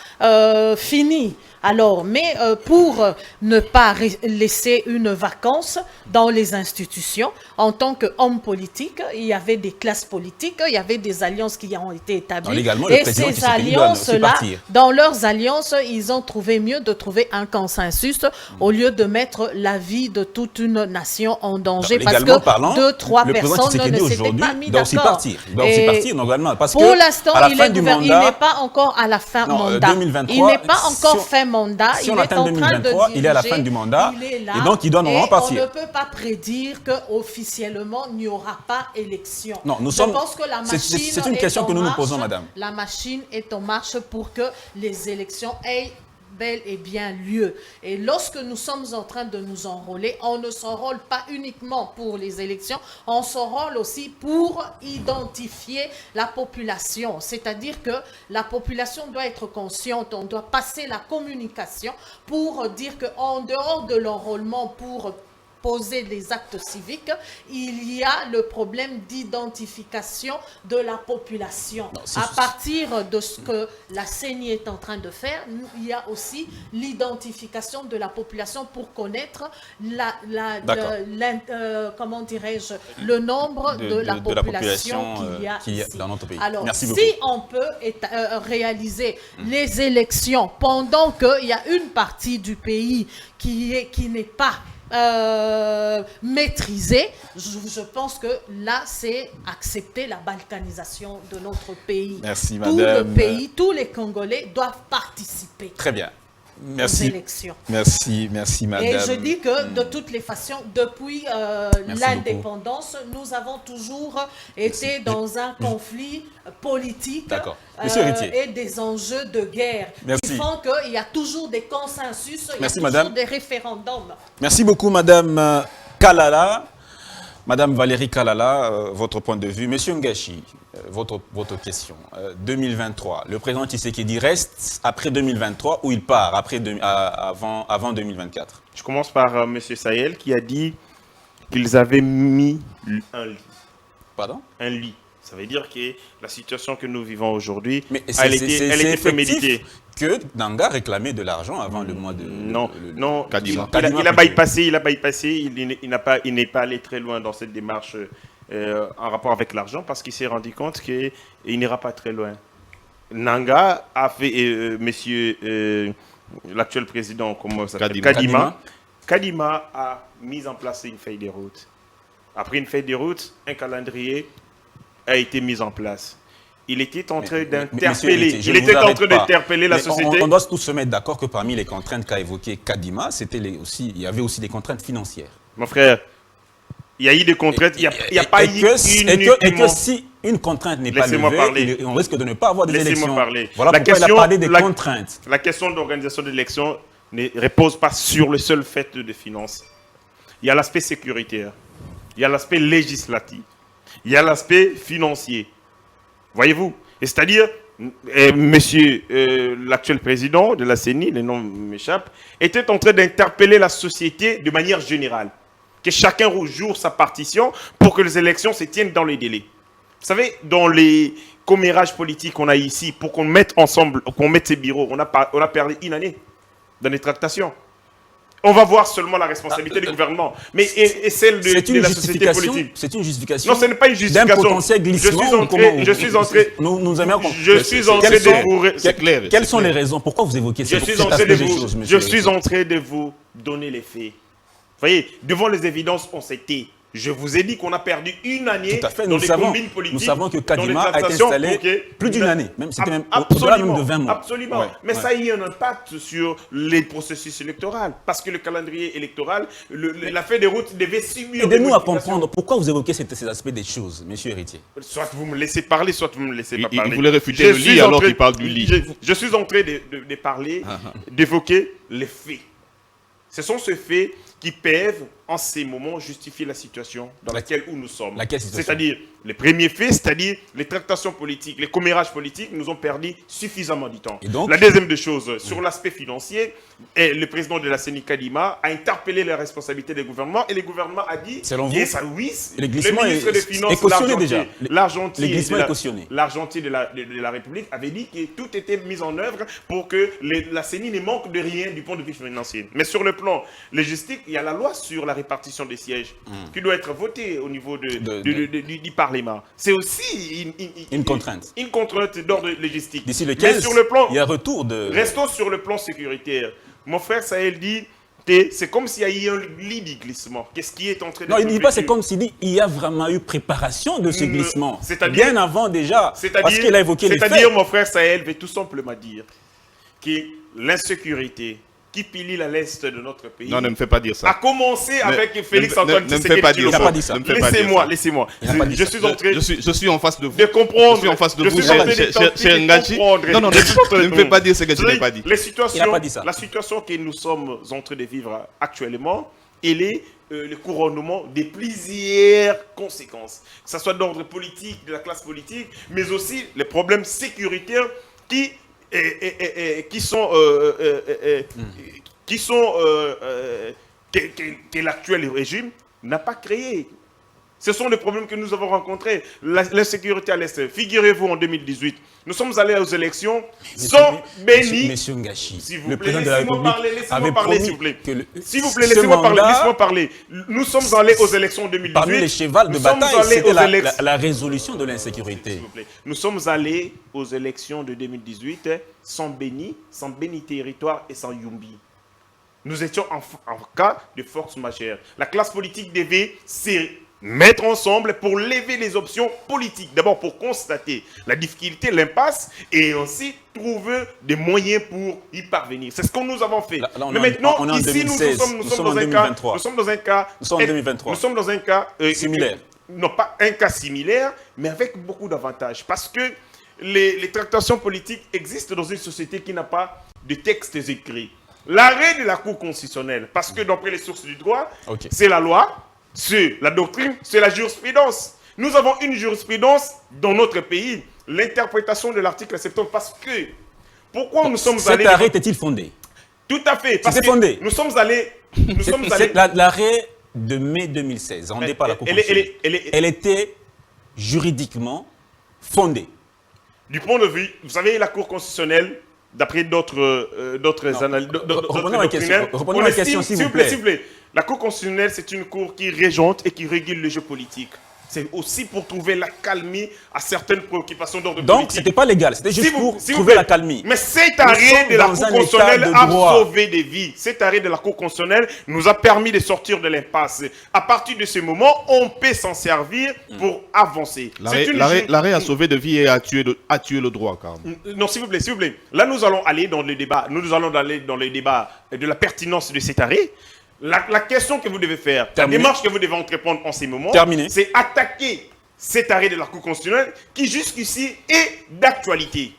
fini. Alors, mais pour ne pas laisser une vacance dans les institutions, en tant qu'homme politique, il y avait des classes politiques, il y avait des alliances qui ont été établies. Et ces alliances-là, dans leurs alliances, ils ont trouvé mieux de trouver un consensus au lieu de mettre la vie de toute une nation en danger. Parce que 2-3 personnes ne s'étaient pas mis d'accord. Il doit aussi partir, normalement. Parce pour l'instant, il n'est pas encore à la fin mandat. 2023, il n'est pas encore fin mandat. Si on atteint 2023, il est à la fin du mandat. Et donc, il doit normalement partir. On ne peut pas prédire qu'officiellement, il n'y aura pas élection. Non, Je pense que la machine c'est une question que nous nous posons, madame. La machine est en marche pour que les élections aient bel et bien lieu. Et lorsque nous sommes en train de nous enrôler, on ne s'enrôle pas uniquement pour les élections, on s'enrôle aussi pour identifier la population. C'est-à-dire que la population doit être consciente, on doit passer la communication pour dire qu'en dehors de l'enrôlement pour poser les actes civiques, il y a le problème d'identification de la population. À partir de ce que la CENI est en train de faire, il y a aussi l'identification de la population pour connaître comment dirais-je, le nombre de la population qu'il y a ici. Dans notre pays. Alors, merci si beaucoup. on peut réaliser les élections pendant qu'il y a une partie du pays qui n'est pas maîtrisé, je pense que là, c'est accepter la balkanisation de notre pays. Merci, Tout madame. le pays, tous les Congolais doivent participer. Très bien. aux élections. Merci, madame. Et je dis que de toutes les façons, depuis l'indépendance, nous avons toujours été dans un conflit politique et des enjeux de guerre qui font qu'il y a toujours des consensus, il y a toujours des référendums. Merci beaucoup, madame Kalala. Madame Valérie Kalala, votre point de vue. Monsieur Ngashi, votre question. 2023, le président Tshisekedi reste après 2023 ou il part avant 2024? Je commence par Monsieur Sahel qui a dit qu'ils avaient mis un lit. Pardon? Un lit. Ça veut dire que la situation que nous vivons aujourd'hui, elle était préméditée. Que Nanga réclamait de l'argent avant le mois de... Non, Kadima. Il a bypassé, il n'est pas allé très loin dans cette démarche en rapport avec l'argent parce qu'il s'est rendu compte qu'il n'ira pas très loin. Nanga a fait, l'actuel président, comment ça s'appelle, Kadima a mis en place une feuille de route. Après une feuille de route, un calendrier a été mis en place. Il était en train d'interpeller. La société. On doit tous se mettre d'accord que parmi les contraintes qu'a évoquées Kadima, il y avait aussi des contraintes financières. Mon frère, il y a eu des contraintes, il n'y a pas eu et que si une contrainte n'est pas levée, on risque de ne pas avoir des élections. Voilà pourquoi il a parlé des contraintes. La question d'organisation d'élections ne repose pas sur le seul fait de finances. Il y a l'aspect sécuritaire, il y a l'aspect législatif, il y a l'aspect financier. Voyez-vous? Et c'est-à-dire, monsieur l'actuel président de la CENI, le nom m'échappe, était en train d'interpeller la société de manière générale. Que chacun joue sa partition pour que les élections se tiennent dans les délais. Vous savez, dans les commérages politiques qu'on a ici, pour qu'on mette ensemble, qu'on mette ces bureaux, on a perdu une année dans les tractations. On va voir seulement la responsabilité du gouvernement, mais et celle de la société politique. C'est une justification. Non, ce n'est pas une justification. D'un potentiel glissement. Je suis entré de vous. C'est clair. Quelles sont les raisons? Pourquoi vous évoquez Je suis en train de vous donner les faits. Vous voyez, devant les évidences, on s'était. Je vous ai dit qu'on a perdu une année dans les combines politiques. Nous savons que Kadima a été installé plus d'une année. C'était même au-delà même de 20 mois. Absolument. Mais ça a eu un impact sur les processus électoraux. Parce que le calendrier électoral, la feuille de route devait subir. Aidez-nous à comprendre pourquoi vous évoquez ces aspects des choses, monsieur Héritier. Soit vous me laissez parler, soit vous ne me laissez pas parler. Il voulait réfuter le lit alors qu'il parle du lit. Je suis en train de parler, d'évoquer les faits. Ce sont ces faits qui peuvent, en ces moments, justifier la situation dans laquelle nous sommes. C'est-à-dire, les premiers faits, c'est-à-dire les tractations politiques, les commérages politiques, nous ont perdu suffisamment du temps. La deuxième des choses, sur l'aspect financier, le président de la CENI, Kadima, a interpellé les responsabilités des gouvernements et le gouvernement a dit, selon vous, le ministre des Finances, l'argentier de la République avait dit que tout était mis en œuvre pour que la CENI ne manque de rien du point de vue financier. Mais sur le plan logistique, il y a la loi sur la répartition des sièges qui doit être votée au niveau du Parlement. C'est aussi une contrainte. Une contrainte d'ordre logistique. D'ici lequel il y a retour de... Restons sur le plan sécuritaire. Mon frère Sahel dit, c'est comme s'il y a eu un lit de glissement. Qu'est-ce qui est en train de... Non, il ne dit pas c'est comme s'il dit il y a vraiment eu préparation de ce glissement. Bien avant déjà, parce qu'il a évoqué les faits. C'est-à-dire, mon frère Sahel veut tout simplement dire que l'insécurité qui pilie à l'est de notre pays. Non, ne me fais pas dire ça. A commencé avec Félix Antoine Tshisekedi. Ne me fais pas dire ça. Laissez-moi. Je suis en train je suis en face de vous. De comprendre. Je suis en face de vous, cher Ngachi. Non, ne me fais pas dire ce que je n'ai pas dit. La situation que nous sommes en train de vivre actuellement, elle est le couronnement des plusieurs conséquences. Que ce soit d'ordre politique, de la classe politique, mais aussi les problèmes sécuritaires que l'actuel régime n'a pas créé. Ce sont les problèmes que nous avons rencontrés. L'insécurité à l'Est. Figurez-vous, en 2018, nous sommes allés aux élections sans béni. Monsieur Ngashi, s'il vous plaît, laissez-moi parler, s'il vous plaît. S'il vous plaît, laissez-moi parler. Nous sommes allés aux élections en 2018. Parmi les chevals de bataille, c'était la résolution de l'insécurité. Nous sommes allés aux élections de 2018 sans béni territoire et sans Yumbi. Nous étions en cas de force majeure. La classe politique devait mettre ensemble pour lever les options politiques. D'abord pour constater la difficulté, l'impasse, et aussi trouver des moyens pour y parvenir. C'est ce que nous avons fait. Là, mais maintenant, on est en ici, 2016. nous sommes dans en un 2023. cas... Nous sommes dans un cas... Nous sommes en 2023. Nous sommes dans un cas... Similaire. Non, pas un cas similaire, mais avec beaucoup d'avantages. Parce que les tractations politiques existent dans une société qui n'a pas de textes écrits. L'arrêt de la Cour constitutionnelle, parce que d'après les sources du droit, c'est la loi, c'est la doctrine, c'est la jurisprudence. Nous avons une jurisprudence dans notre pays, l'interprétation de l'article 70, parce que... Pourquoi nous sommes allés... Cet arrêt était-il fondé? Tout à fait. Parce C'était que fondé. Nous sommes allés... L'arrêt de mai 2016, rendu par la Cour constitutionnelle, elle était juridiquement fondée. Du point de vue, vous savez, la Cour constitutionnelle, d'après d'autres analyses, reprenons la question, s'il vous plaît. La Cour constitutionnelle, c'est une cour qui régente et qui régule le jeu politique. C'est aussi pour trouver la calmie à certaines préoccupations d'ordre politique. Donc, ce n'était pas légal, c'était juste pour trouver la calmie. Mais cet arrêt de la Cour constitutionnelle a sauvé des vies. Cet arrêt de la Cour constitutionnelle nous a permis de sortir de l'impasse. À partir de ce moment, on peut s'en servir pour avancer. L'arrêt a sauvé des vies et a tué le droit, quand même. Non, s'il vous plaît. Là, nous allons aller dans le débat. Nous allons aller dans le débat de la pertinence de cet arrêt. La question que vous devez faire, la démarche que vous devez entreprendre en ces moments, c'est attaquer cet arrêt de la Cour constitutionnelle qui jusqu'ici est d'actualité.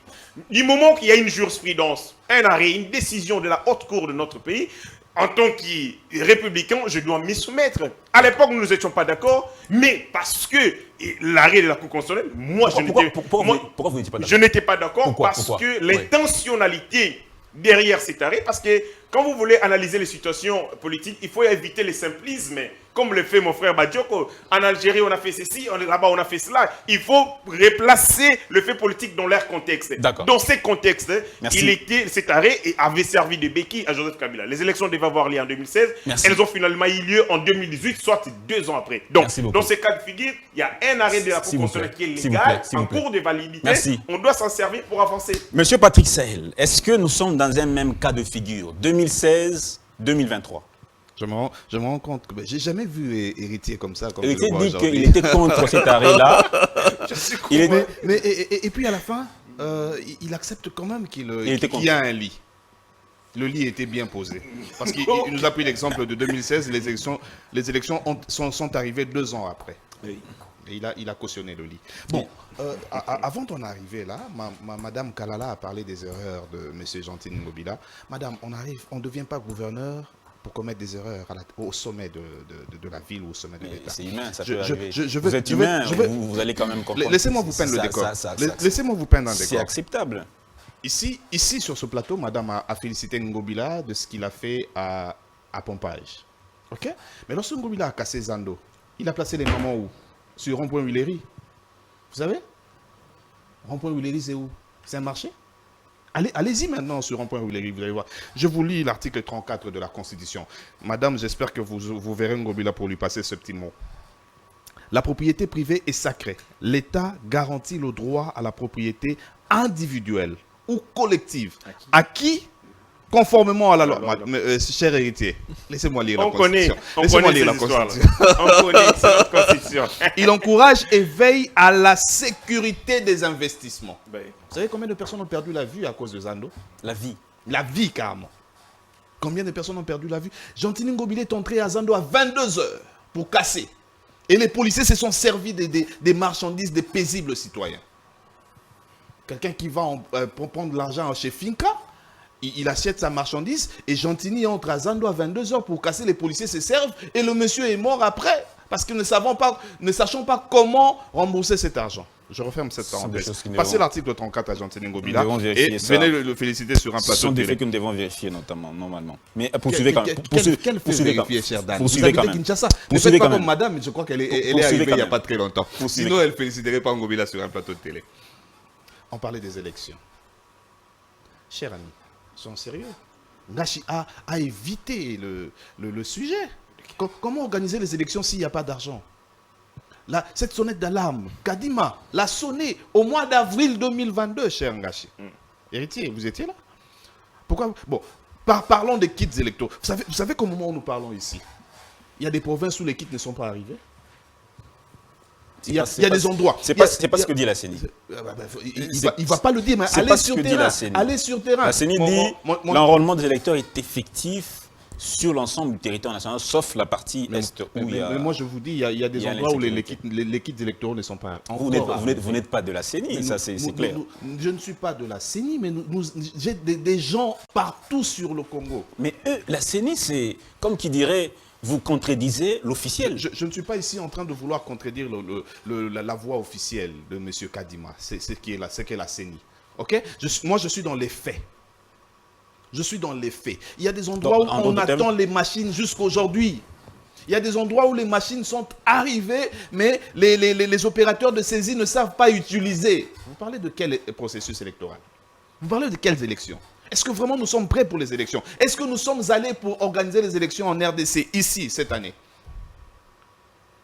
Du moment qu'il y a une jurisprudence, un arrêt, une décision de la haute cour de notre pays, en tant que républicain, je dois m'y soumettre. À l'époque, nous n'étions pas d'accord, mais parce que l'arrêt de la Cour constitutionnelle, moi, pourquoi vous n'étiez pas d'accord? Je n'étais pas d'accord parce que l'intentionnalité derrière cet arrêt, parce que quand vous voulez analyser les situations politiques, il faut éviter les simplismes, comme le fait mon frère Badioko. En Algérie, on a fait ceci, là-bas, on a fait cela. Il faut replacer le fait politique dans leur contexte. Dans ces contextes, cet arrêt avait servi de béquille à Joseph Kabila. Les élections devaient avoir lieu en 2016. Elles ont finalement eu lieu en 2018, soit 2 ans après. Donc, dans ces cas de figure, il y a un arrêt de la Cour constitutionnelle qui est légal, en cours de validité. On doit s'en servir pour avancer. Monsieur Patrick Sahel, est-ce que nous sommes dans un même cas de figure 2016-2023? Je me rends compte que j'ai jamais vu Héritier comme ça. Héritier dit qu'il était contre cet arrêt-là. Et puis à la fin, il accepte quand même qu'il y a un lit. Le lit était bien posé. Parce qu'il nous a pris l'exemple de 2016, les élections sont arrivées 2 ans après. Oui. Et il a cautionné le lit. Bon, avant d'en arriver là, Madame Kalala a parlé des erreurs de M. Gentil Ngobila. Madame, on ne devient pas gouverneur pour commettre des erreurs au sommet de la ville ou au sommet de l'État. C'est humain, ça peut arriver. Vous êtes humain, vous allez quand même comprendre. Laissez-moi vous peindre le décor. Laissez-moi vous peindre un décor. C'est acceptable. Ici, sur ce plateau, Madame a félicité Ngobila de ce qu'il a fait à Pompage. Ok? Mais lorsque Ngobila a cassé Zando, il a placé les mamans où? Sur Rond-Point Huiléry. Vous savez? Rond-Point Huiléry, c'est où? C'est un marché? Allez-y maintenant sur Rond-Point Huiléry, vous allez voir. Je vous lis l'article 34 de la Constitution. Madame, j'espère que vous verrez Ngobila pour lui passer ce petit mot. La propriété privée est sacrée. L'État garantit le droit à la propriété individuelle ou collective. À qui? Conformément à la loi. Cher héritier, laissez-moi lire la Constitution. Laissez-moi lire la Constitution. On connaît la Constitution. Il encourage et veille à la sécurité des investissements. Vous savez combien de personnes ont perdu la vue à cause de Zando? La vie. La vie, carrément. Combien de personnes ont perdu la vue? Gentil Ngobila est entré à Zando à 22 h pour casser. Et les policiers se sont servis des marchandises des paisibles citoyens. Quelqu'un qui va prendre de l'argent chez Finca, il achète sa marchandise et Gentini entre à Zando à 22 h pour casser, les policiers se servent et le monsieur est mort après parce que ne sachons pas comment rembourser cet argent. Je referme cette parenthèse. Passez l'article 34 à Gentini Ngobila et venez le féliciter sur un plateau. Ce sont des faits que nous devons vérifier normalement. Mais poursuivez quand même. Quel fait vérifier, cher Dan? Vous habitez Kinshasa. Ne faites pas comme madame, je crois qu'elle est arrivée il n'y a pas très longtemps. Sinon, elle ne féliciterait pas Ngobila sur un plateau de télé. On parlait des élections. Cher ami, sont sérieux. Ngashi a évité le sujet. Comment organiser les élections s'il n'y a pas d'argent? Cette sonnette d'alarme, Kadima l'a sonnée au mois d'avril 2022, cher Ngashi. Héritier, vous étiez là? Pourquoi? Bon, parlons des kits électoraux. Vous savez qu'au moment où nous parlons ici, il y a des provinces où les kits ne sont pas arrivés. Il y a des endroits. C'est pas ce que dit la CENI. Il va pas le dire, mais allez sur terrain. Allez sur terrain. La CENI dit l'enrôlement des électeurs est effectif sur l'ensemble du territoire national, sauf la partie est où il y a... Mais moi, je vous dis, il y a des endroits où les kits électoraux ne sont pas... Vous n'êtes pas de la CENI, ça c'est clair. Je ne suis pas de la CENI, mais j'ai des gens partout sur le Congo. Mais eux, la CENI, c'est comme qui dirait... Vous contredisez l'officiel. Je ne suis pas ici en train de vouloir contredire la voix officielle de M. Kadima. C'est ce qu'est la CENI. Okay? Moi, je suis dans les faits. Je suis dans les faits. Il y a des endroits où on attend les machines jusqu'aujourd'hui. Il y a des endroits où les machines sont arrivées, mais les opérateurs de saisie ne savent pas utiliser. Vous parlez de quel processus électoral? Vous parlez de quelles élections? Est-ce que vraiment nous sommes prêts pour les élections? Est-ce que nous sommes allés pour organiser les élections en RDC ici, cette année?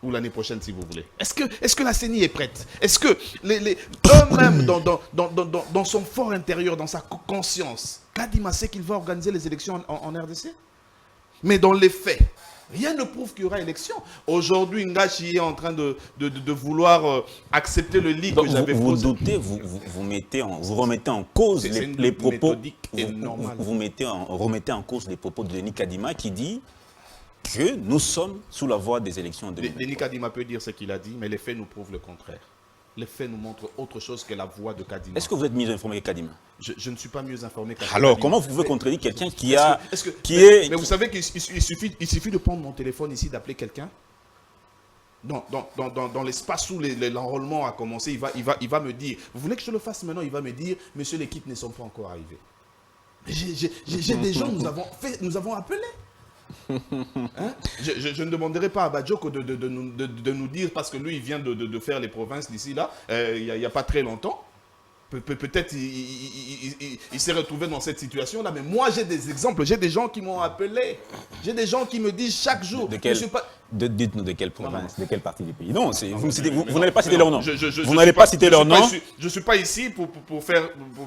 Ou l'année prochaine, si vous voulez. Est-ce que la CENI est prête? Est-ce que eux-mêmes, dans son fort intérieur, dans sa conscience, Kadima sait qu'il va organiser les élections en RDC? Mais dans les faits, rien ne prouve qu'il y aura élection. Aujourd'hui, Ngachi est en train de vouloir accepter le lit que j'avais posé. Vous remettez en cause les propos. Vous remettez en cause les propos de Denis Kadima qui dit que nous sommes sous la voie des élections en 2023. Denis Kadima peut dire ce qu'il a dit, mais les faits nous prouvent le contraire. Les faits nous montrent autre chose que la voix de Kadima. Est-ce que vous êtes mieux informé que Kadima? Je ne suis pas mieux informé que Kadima. Alors, comment vous pouvez contredire quelqu'un Mais vous savez qu'il suffit de prendre mon téléphone ici, d'appeler quelqu'un. Dans l'espace où l'enrôlement a commencé, il va me dire, vous voulez que je le fasse maintenant? Il va me dire, monsieur, les kits ne sont pas encore arrivés. J'ai des gens, nous avons appelé. Hein? Je ne demanderai pas à Badjoko de nous dire, parce que lui il vient de faire les provinces d'ici là, il n'y a pas très longtemps. Peut-être il s'est retrouvé dans cette situation là, mais moi j'ai des exemples, j'ai des gens qui m'ont appelé, j'ai des gens qui me disent chaque jour. Dites-nous de quelle province, de quelle partie du pays. Non, vous n'allez pas citer leur nom. Vous n'allez pas citer leur nom. Je ne suis pas ici pour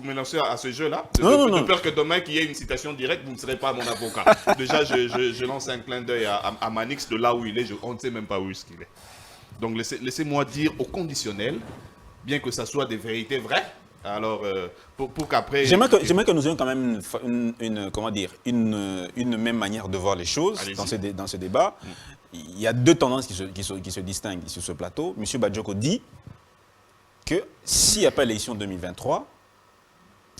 me lancer à ce jeu-là. De peur que demain qu'il y ait une citation directe, vous ne serez pas mon avocat. Déjà, je lance un clin d'œil à Manix, de là où il est, on ne sait même pas où est-ce qu'il est. Donc laissez-moi dire au conditionnel, bien que ça soit des vérités vraies. Alors, pour qu'après... J'aimerais que nous ayons quand même une même manière de voir les choses dans ce débat. Il y a deux tendances qui se distinguent sur ce plateau. M. Badjoko dit que s'il n'y a pas élection 2023,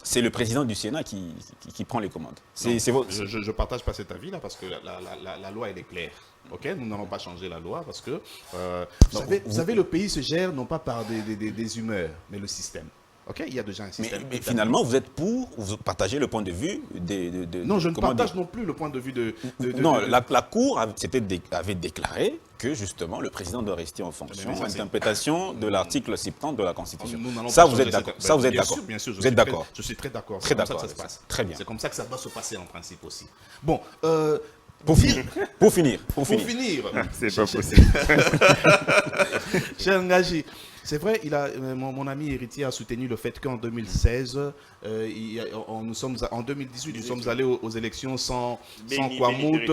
c'est le président du Sénat qui prend les commandes. Je ne partage pas cet avis-là parce que la loi, elle est claire. Okay? Nous n'allons pas changer la loi parce que, vous savez, le pays se gère non pas par des humeurs, mais le système. Ok, il y a déjà un système. Mais finalement, vous partagez le point de vue Non, je ne partage non plus le point de vue Non, la Cour avait déclaré que justement le président doit rester en fonction, interprétation de l'article 70 de la Constitution. Ça, vous êtes d'accord? Ça, vous êtes d'accord? Bien sûr, vous êtes d'accord? Je suis très d'accord. Très d'accord. C'est comme ça que ça se passe. Très bien. C'est comme ça que ça doit se passer en principe aussi. Bon. Pour finir. C'est pas possible. Cher Ngaji, c'est vrai, mon ami héritier a soutenu le fait qu'en 2016, en 2018, nous sommes allés aux élections sans Kwamout.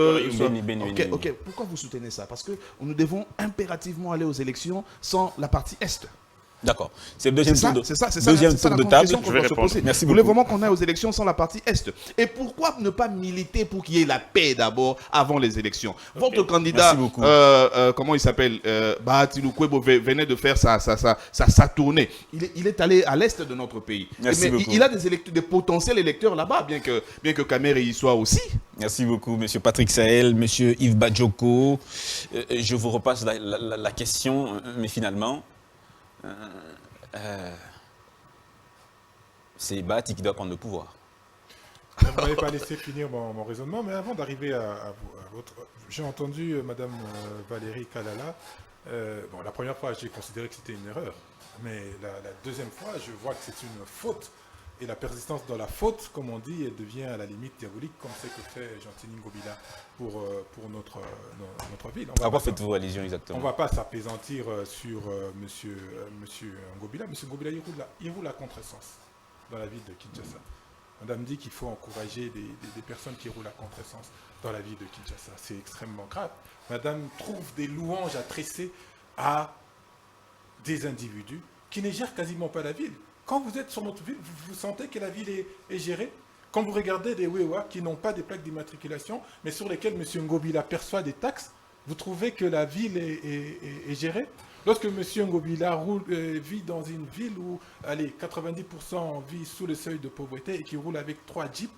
Ok, pourquoi vous soutenez ça? Parce que nous devons impérativement aller aux élections sans la partie Est. D'accord. C'est le deuxième tour de table. Je vais répondre. Merci beaucoup. Vous voulez vraiment qu'on aille aux élections sans la partie Est? Et pourquoi ne pas militer pour qu'il y ait la paix d'abord avant les élections? Votre candidat, comment il s'appelle, Bahati Lukwebo, venait de faire sa tournée. Il est allé à l'Est de notre pays. Mais il a des potentiels électeurs là-bas, bien que Kamere y soit aussi. Merci beaucoup, M. Patrick Sahel, M. Yves Badjoko. Je vous repasse la question, mais finalement... c'est Bahati qui doit prendre le pouvoir. Vous ne m'avez pas laissé finir mon raisonnement, mais avant d'arriver à votre... J'ai entendu Mme Valérie Kalala. La première fois, j'ai considéré que c'était une erreur. Mais la deuxième fois, je vois que c'est une faute. Et la persistance dans la faute, comme on dit, elle devient à la limite diabolique, comme c'est que fait Gentini Ngobila pour notre ville. À quoi faites-vous allusion exactement? On ne va pas s'apaisantir sur monsieur Ngobila. Monsieur Ngobila, il roule à contresens dans la ville de Kinshasa. Madame dit qu'il faut encourager des personnes qui roulent à contresens dans la ville de Kinshasa. C'est extrêmement grave. Madame trouve des louanges à tresser à des individus qui ne gèrent quasiment pas la ville. Quand vous êtes sur notre ville, vous sentez que la ville est gérée. Quand vous regardez des Wewa qui n'ont pas des plaques d'immatriculation, mais sur lesquelles M. Ngobila perçoit des taxes, vous trouvez que la ville est gérée? Lorsque M. Ngobila vit dans une ville où, allez, 90% vit sous le seuil de pauvreté et qui roule avec 3 jeeps,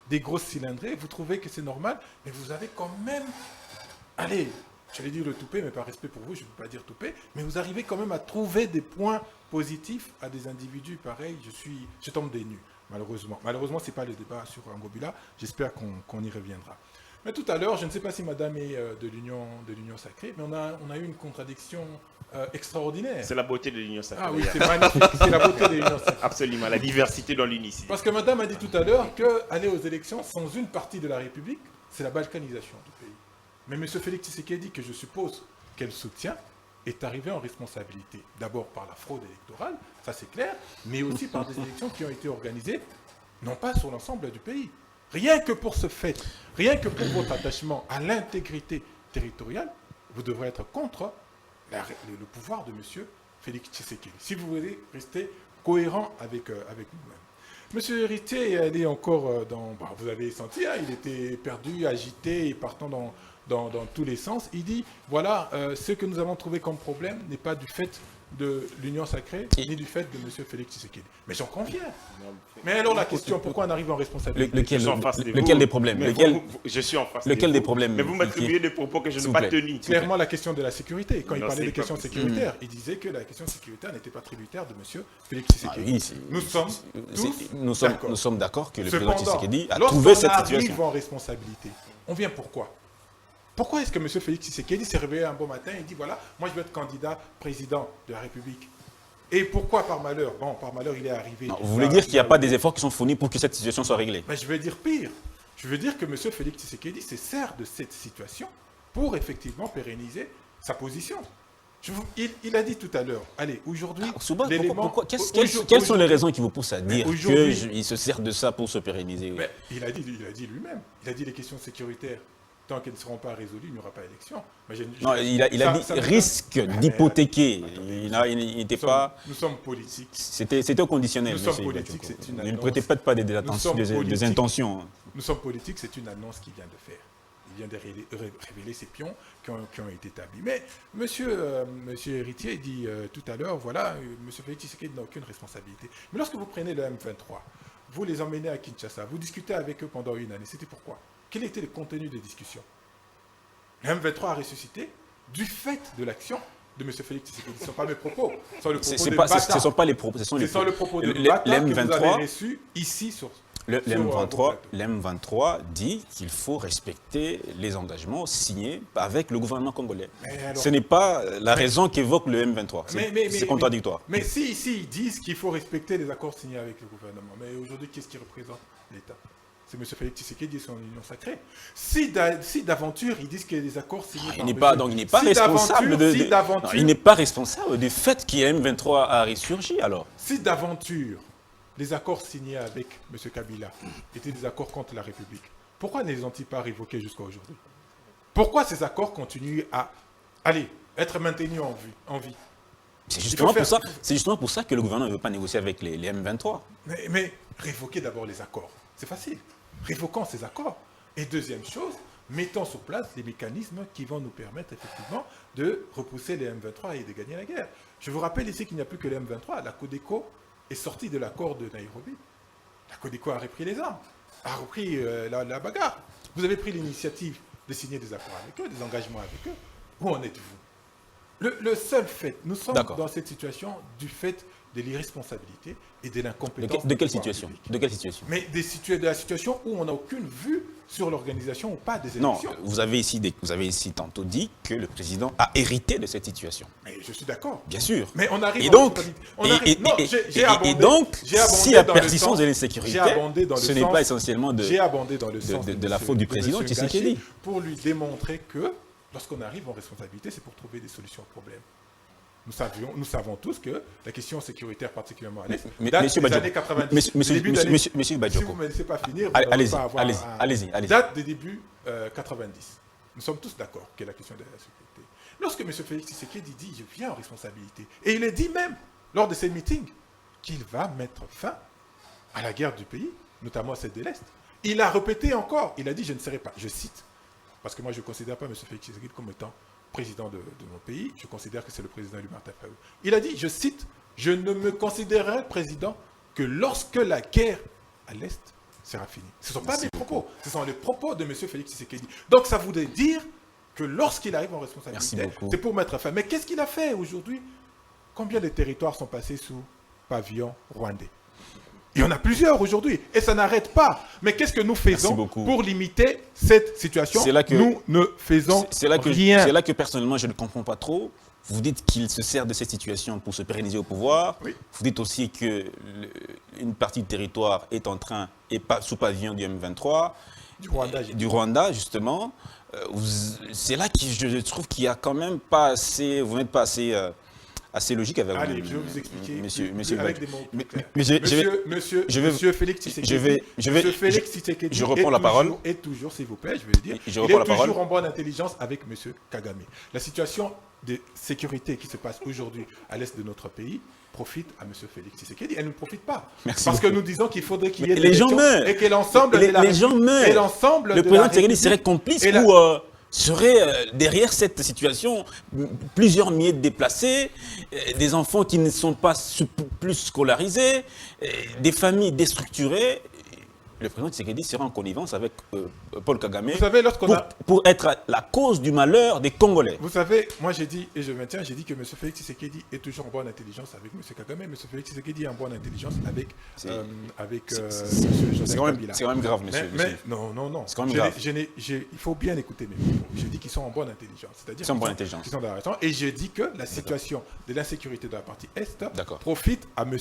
des grosses cylindrées, vous trouvez que c'est normal, mais vous avez quand même, allez, j'allais dire le toupet, mais par respect pour vous, je ne peux pas dire toupet, mais vous arrivez quand même à trouver des points positifs à des individus pareils. Je tombe des nues, malheureusement. Malheureusement, ce n'est pas le débat sur Ngobila, j'espère qu'on y reviendra. Mais tout à l'heure, je ne sais pas si madame est de l'Union sacrée, mais on a eu une contradiction extraordinaire. C'est la beauté de l'Union sacrée. Ah oui, c'est magnifique, c'est la beauté de l'Union sacrée. Absolument, la diversité dans l'unicité. Parce que madame a dit tout à l'heure qu'aller aux élections sans une partie de la République, c'est la balkanisation du pays. Mais M. Félix Tshisekedi, que je suppose qu'elle soutient, est arrivé en responsabilité. D'abord par la fraude électorale, ça c'est clair, mais aussi par des élections qui ont été organisées, non pas sur l'ensemble du pays. Rien que pour ce fait, rien que pour votre attachement à l'intégrité territoriale, vous devrez être contre le pouvoir de M. Félix Tshisekedi, si vous voulez rester cohérent avec nous-mêmes. Monsieur Héritier, elle est encore dans... Bah, vous avez senti, hein, il était perdu, agité et partant dans tous les sens. Il dit, voilà, ce que nous avons trouvé comme problème n'est pas du fait de l'Union sacrée, ni du fait de M. Félix Tshisekedi. Mais j'en conviens. Mais alors la question, pourquoi on arrive en responsabilité? Lequel des problèmes? Je suis en face. Lequel des problèmes? Mais vous m'attribuez des propos que je n'ai pas tenus. Clairement, la question de la sécurité. Quand il parlait des questions sécuritaires, il disait que la question sécuritaire n'était pas tributaire de M. Félix Tshisekedi. Nous sommes d'accord que le président Tshisekedi a lorsqu'on trouvé cette situation. arrive en responsabilité, on vient pourquoi? Pourquoi est-ce que M. Félix Tshisekedi s'est réveillé un bon matin et dit, voilà, moi je vais être candidat président de la République? Et pourquoi par malheur? Bon, par malheur, il est arrivé. Non, vous voulez dire qu'il n'y a pas des efforts qui sont fournis pour que cette situation soit réglée? Mais je vais dire pire. Je veux dire que M. Félix Tshisekedi se sert de cette situation pour effectivement pérenniser sa position. Il a dit tout à l'heure, allez, aujourd'hui, quelles sont les raisons qui vous poussent à dire qu'il se sert de ça pour se pérenniser? Mais il a dit lui-même, il a dit les questions sécuritaires. Tant qu'elles ne seront pas résolues, il n'y aura pas d'élection. Il a dit risque d'hypothéquer. Il n'était pas... Nous sommes politiques. C'était au conditionnel. Nous sommes politiques, c'est une annonce. Ne prêtez pas des intentions. Nous sommes politiques, c'est une annonce qu'il vient de faire. Il vient de révéler ces pions qui ont été établis. Mais monsieur Héritier dit tout à l'heure, voilà, M. Félix Tshisekedi n'a aucune responsabilité. Mais lorsque vous prenez le M23, vous les emmenez à Kinshasa, vous discutez avec eux pendant une année, c'était pourquoi? Quel était le contenu des discussions? Le M23 a ressuscité du fait de l'action de M. Félix Tshisekedi. Ce ne sont pas mes propos. Ce ne sont pas les propos. Ce sont le propos de Bata que vous avez reçu ici sur... Le M23 dit qu'il faut respecter les engagements signés avec le gouvernement congolais. Ce n'est pas la raison qu'évoque le M23. C'est contradictoire. Mais si ici ils disent qu'il faut respecter les accords signés avec le gouvernement, mais aujourd'hui, qu'est-ce qui représente l'État? C'est M. Félix Tshisekedi et son union sacrée. Si d'aventure, ils disent qu'il y a des accords signés il n'est pas responsable du fait qu'il y ait M23 a ressurgi, alors. Si d'aventure, les accords signés avec M. Kabila étaient des accords contre la République, pourquoi ne les ont-ils pas révoqués jusqu'à aujourd'hui? Pourquoi ces accords continuent à être maintenus en vie? C'est justement pour ça que le gouvernement ne veut pas négocier avec les M23. Mais révoquer d'abord les accords, c'est facile. Révoquons ces accords. Et deuxième chose, mettons sur place les mécanismes qui vont nous permettre effectivement de repousser les M23 et de gagner la guerre. Je vous rappelle ici qu'il n'y a plus que les M23. La Codeco est sortie de l'accord de Nairobi. La Codeco a repris les armes, a repris la bagarre. Vous avez pris l'initiative de signer des accords avec eux, des engagements avec eux. Où en êtes-vous? Le seul fait, nous sommes dans cette situation du fait de l'irresponsabilité et de l'incompétence. De quelle situation? Mais de la situation où on n'a aucune vue sur l'organisation ou pas des élections. Non, vous avez ici tantôt dit que le président a hérité de cette situation. Mais je suis d'accord. Bien sûr. Mais on arrive et donc, si la persistance de l'insécurité, ce n'est pas essentiellement de la faute du président Tshisekedi. Pour lui démontrer que lorsqu'on arrive en responsabilité, c'est pour trouver des solutions aux problèmes. Nous savons tous que la question sécuritaire, particulièrement à l'Est, date des années 90. Monsieur Badioko. Si vous ne me laissez pas finir, vous n'allez pas avoir... Allez-y. Date des débuts 90. Nous sommes tous d'accord que la question de la sécurité. Lorsque M. Félix Tshisekedi dit « je viens en responsabilité », et il est dit même, lors de ces meetings, qu'il va mettre fin à la guerre du pays, notamment à celle de l'Est. Il a répété encore, il a dit « je ne serai pas », je cite, parce que moi je ne considère pas M. Félix Tshisekedi comme étant président de mon pays, je considère que c'est le président Martin Fayulu. Il a dit, je cite, « je ne me considérerai président que lorsque la guerre à l'Est sera finie ». Ce ne sont pas mes propos, ce sont les propos de M. Félix Tshisekedi. Donc ça voudrait dire que lorsqu'il arrive en responsabilité, c'est pour mettre fin. Mais qu'est-ce qu'il a fait aujourd'hui? Combien de territoires sont passés sous pavillon rwandais? Il y en a plusieurs aujourd'hui, et ça n'arrête pas. Mais qu'est-ce que nous faisons pour limiter cette situation? Nous ne faisons rien. C'est là que personnellement, je ne comprends pas trop. Vous dites qu'il se sert de cette situation pour se pérenniser au pouvoir. Oui. Vous dites aussi qu'une partie du territoire est en train, et pas sous pavillon du M23. Du Rwanda, justement. C'est là que je trouve qu'il n'y a quand même pas assez... Vous n'êtes pas assez logique avec Allez, je vais vous expliquer monsieur avec des mots plus clairs. Monsieur Félix Tshisekedi, je reprends la parole. Et toujours, s'il vous plaît, je vais le dire, il est toujours en bonne intelligence avec monsieur Kagame. La situation de sécurité qui se passe aujourd'hui à l'est de notre pays profite à monsieur Félix Tshisekedi. Elle ne profite pas. Parce que nous disons qu'il faudrait qu'il y ait des élections et que l'ensemble de la les gens meurent. Le président Tshisekedi serait complice ou serait derrière cette situation plusieurs milliers de déplacés, des enfants qui ne sont pas plus scolarisés, des familles déstructurées. Le président Tshisekedi sera en connivence avec Paul Kagame pour être la cause du malheur des Congolais. Vous savez, moi j'ai dit, et je maintiens, j'ai dit que M. Félix Tshisekedi est toujours en bonne intelligence avec M. Kagame. M. Félix Tshisekedi est en bonne intelligence avec M. Joseph Kabila. C'est quand même grave, monsieur. Non. C'est quand même grave. Il faut bien écouter mes mots. Je dis qu'ils sont en bonne intelligence. C'est-à-dire qu'ils sont dans la raison. Et je dis que la situation de l'insécurité de la partie Est profite à M.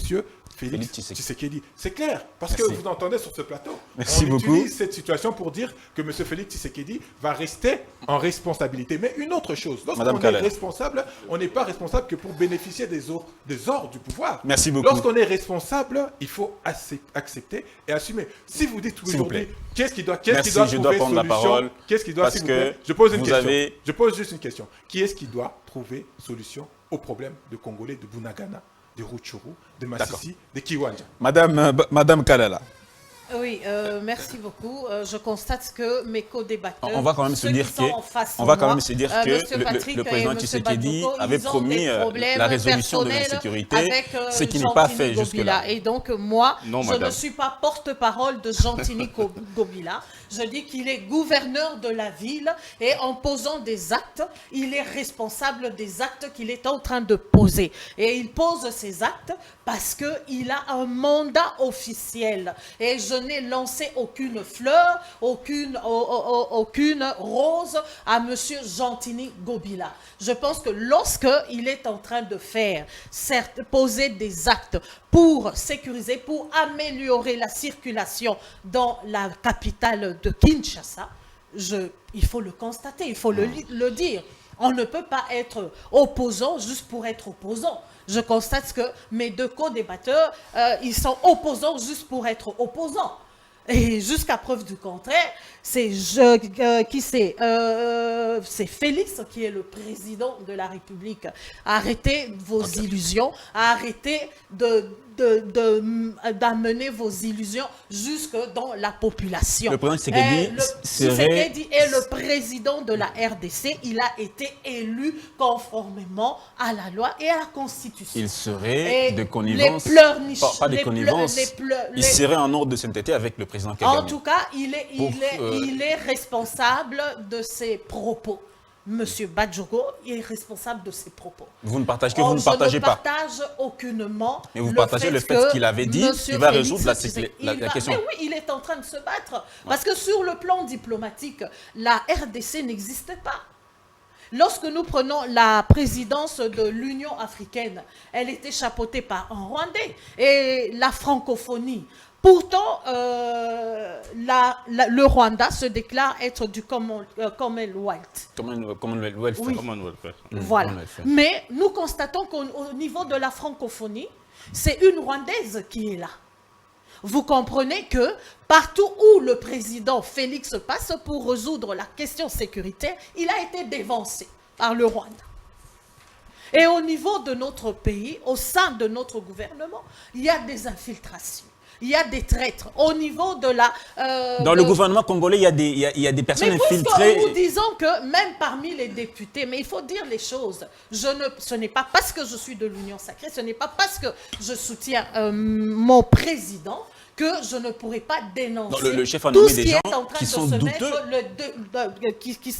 Félix Tshisekedi. C'est clair, parce que vous entendez sur ce plateau. Merci on beaucoup. utilise cette situation pour dire que M. Félix Tshisekedi va rester en responsabilité. Mais une autre chose, lorsqu'on est responsable, on n'est pas responsable que pour bénéficier des ordres du pouvoir. Merci beaucoup. Lorsqu'on est responsable, il faut accepter et assumer. Si vous dites aujourd'hui, qu'est-ce qui doit trouver solution? Qu'est-ce qui doit, s'il vous plaît, je pose une question. Je pose juste une question. Qui est-ce qui doit trouver solution au problème de Congolais de Bunagana, de Rutshuru, de Massissi, de Kiwanja? Madame Kalala. Oui, merci beaucoup. Je constate que mes co-débatteurs, on va quand même se dire que le président Tshisekedi avait promis la résolution de l'insécurité, ce qui n'est pas fait jusque-là. Et donc moi, je ne suis pas porte-parole de Gentini Gobila. Je dis qu'il est gouverneur de la ville et en posant des actes, il est responsable des actes qu'il est en train de poser. Et il pose ces actes parce qu'il a un mandat officiel. Et je n'ai lancé aucune fleur, aucune rose à M. Gentini Gobila. Je pense que lorsqu'il est en train de faire, certes, poser des actes pour sécuriser, pour améliorer la circulation dans la capitale de Kinshasa, il faut le constater, il faut le dire. On ne peut pas être opposant juste pour être opposant. Je constate que mes deux co-débatteurs, ils sont opposants juste pour être opposants. Et jusqu'à preuve du contraire, c'est Félix qui est le président de la République. Arrêtez vos illusions, arrêtez d'amener vos illusions jusque dans la population. Le président Tshisekedi est le président de la RDC. Il a été élu conformément à la loi et à la Constitution. Il serait de connivence, il serait en ordre de sainteté avec le président Kagame. En tout cas, il est responsable de ses propos. Monsieur Badjogo est responsable de ses propos. Vous ne partagez pas. Je ne partage aucunement. Mais vous partagez le fait qu'il avait dit qu'il va résoudre la question. Mais oui, il est en train de se battre. Ouais. Parce que sur le plan diplomatique, la RDC n'existait pas. Lorsque nous prenons la présidence de l'Union africaine, elle était chapeautée par un Rwandais. Et la francophonie. Pourtant, le Rwanda se déclare être du Commonwealth. Oui. Voilà. Mais nous constatons qu'au niveau de la francophonie, c'est une Rwandaise qui est là. Vous comprenez que partout où le président Félix passe pour résoudre la question sécuritaire, il a été dévancé par le Rwanda. Et au niveau de notre pays, au sein de notre gouvernement, il y a des infiltrations. Il y a des traîtres au niveau de la... Dans le gouvernement congolais, il y a des personnes infiltrées. Mais nous disons que même parmi les députés, mais il faut dire les choses, ce n'est pas parce que je suis de l'Union sacrée, ce n'est pas parce que je soutiens mon président que je ne pourrais pas dénoncer le chef a tout nommé ce des qui gens est en train qui de sont se douteux. mettre,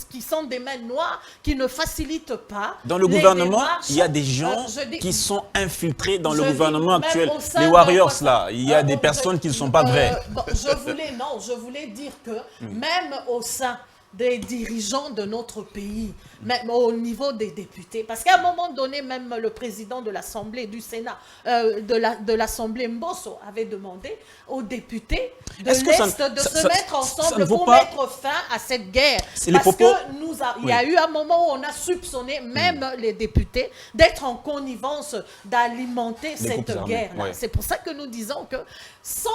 qui sont des mains noires, qui ne facilitent pas. Dans le les gouvernement, démarches. il y a des gens qui sont infiltrés dans le gouvernement même actuel. au sein Les d'un Warriors, poste- là, il y a des personnes qui ne sont pas vraies. je voulais dire que même au sein des dirigeants de notre pays, même au niveau des députés, parce qu'à un moment donné, même le président de l'Assemblée, du Sénat, de l'Assemblée Mbosso avait demandé aux députés de Est-ce que l'Est ça- de ça- se mettre ça ensemble ne vaut pour pas- mettre fin à cette guerre. C'est les Parce propos- que il y a eu un moment où on a soupçonné même les députés d'être en connivence d'alimenter cette groupes armés, guerre-là. ouais. C'est pour ça que nous disons que sans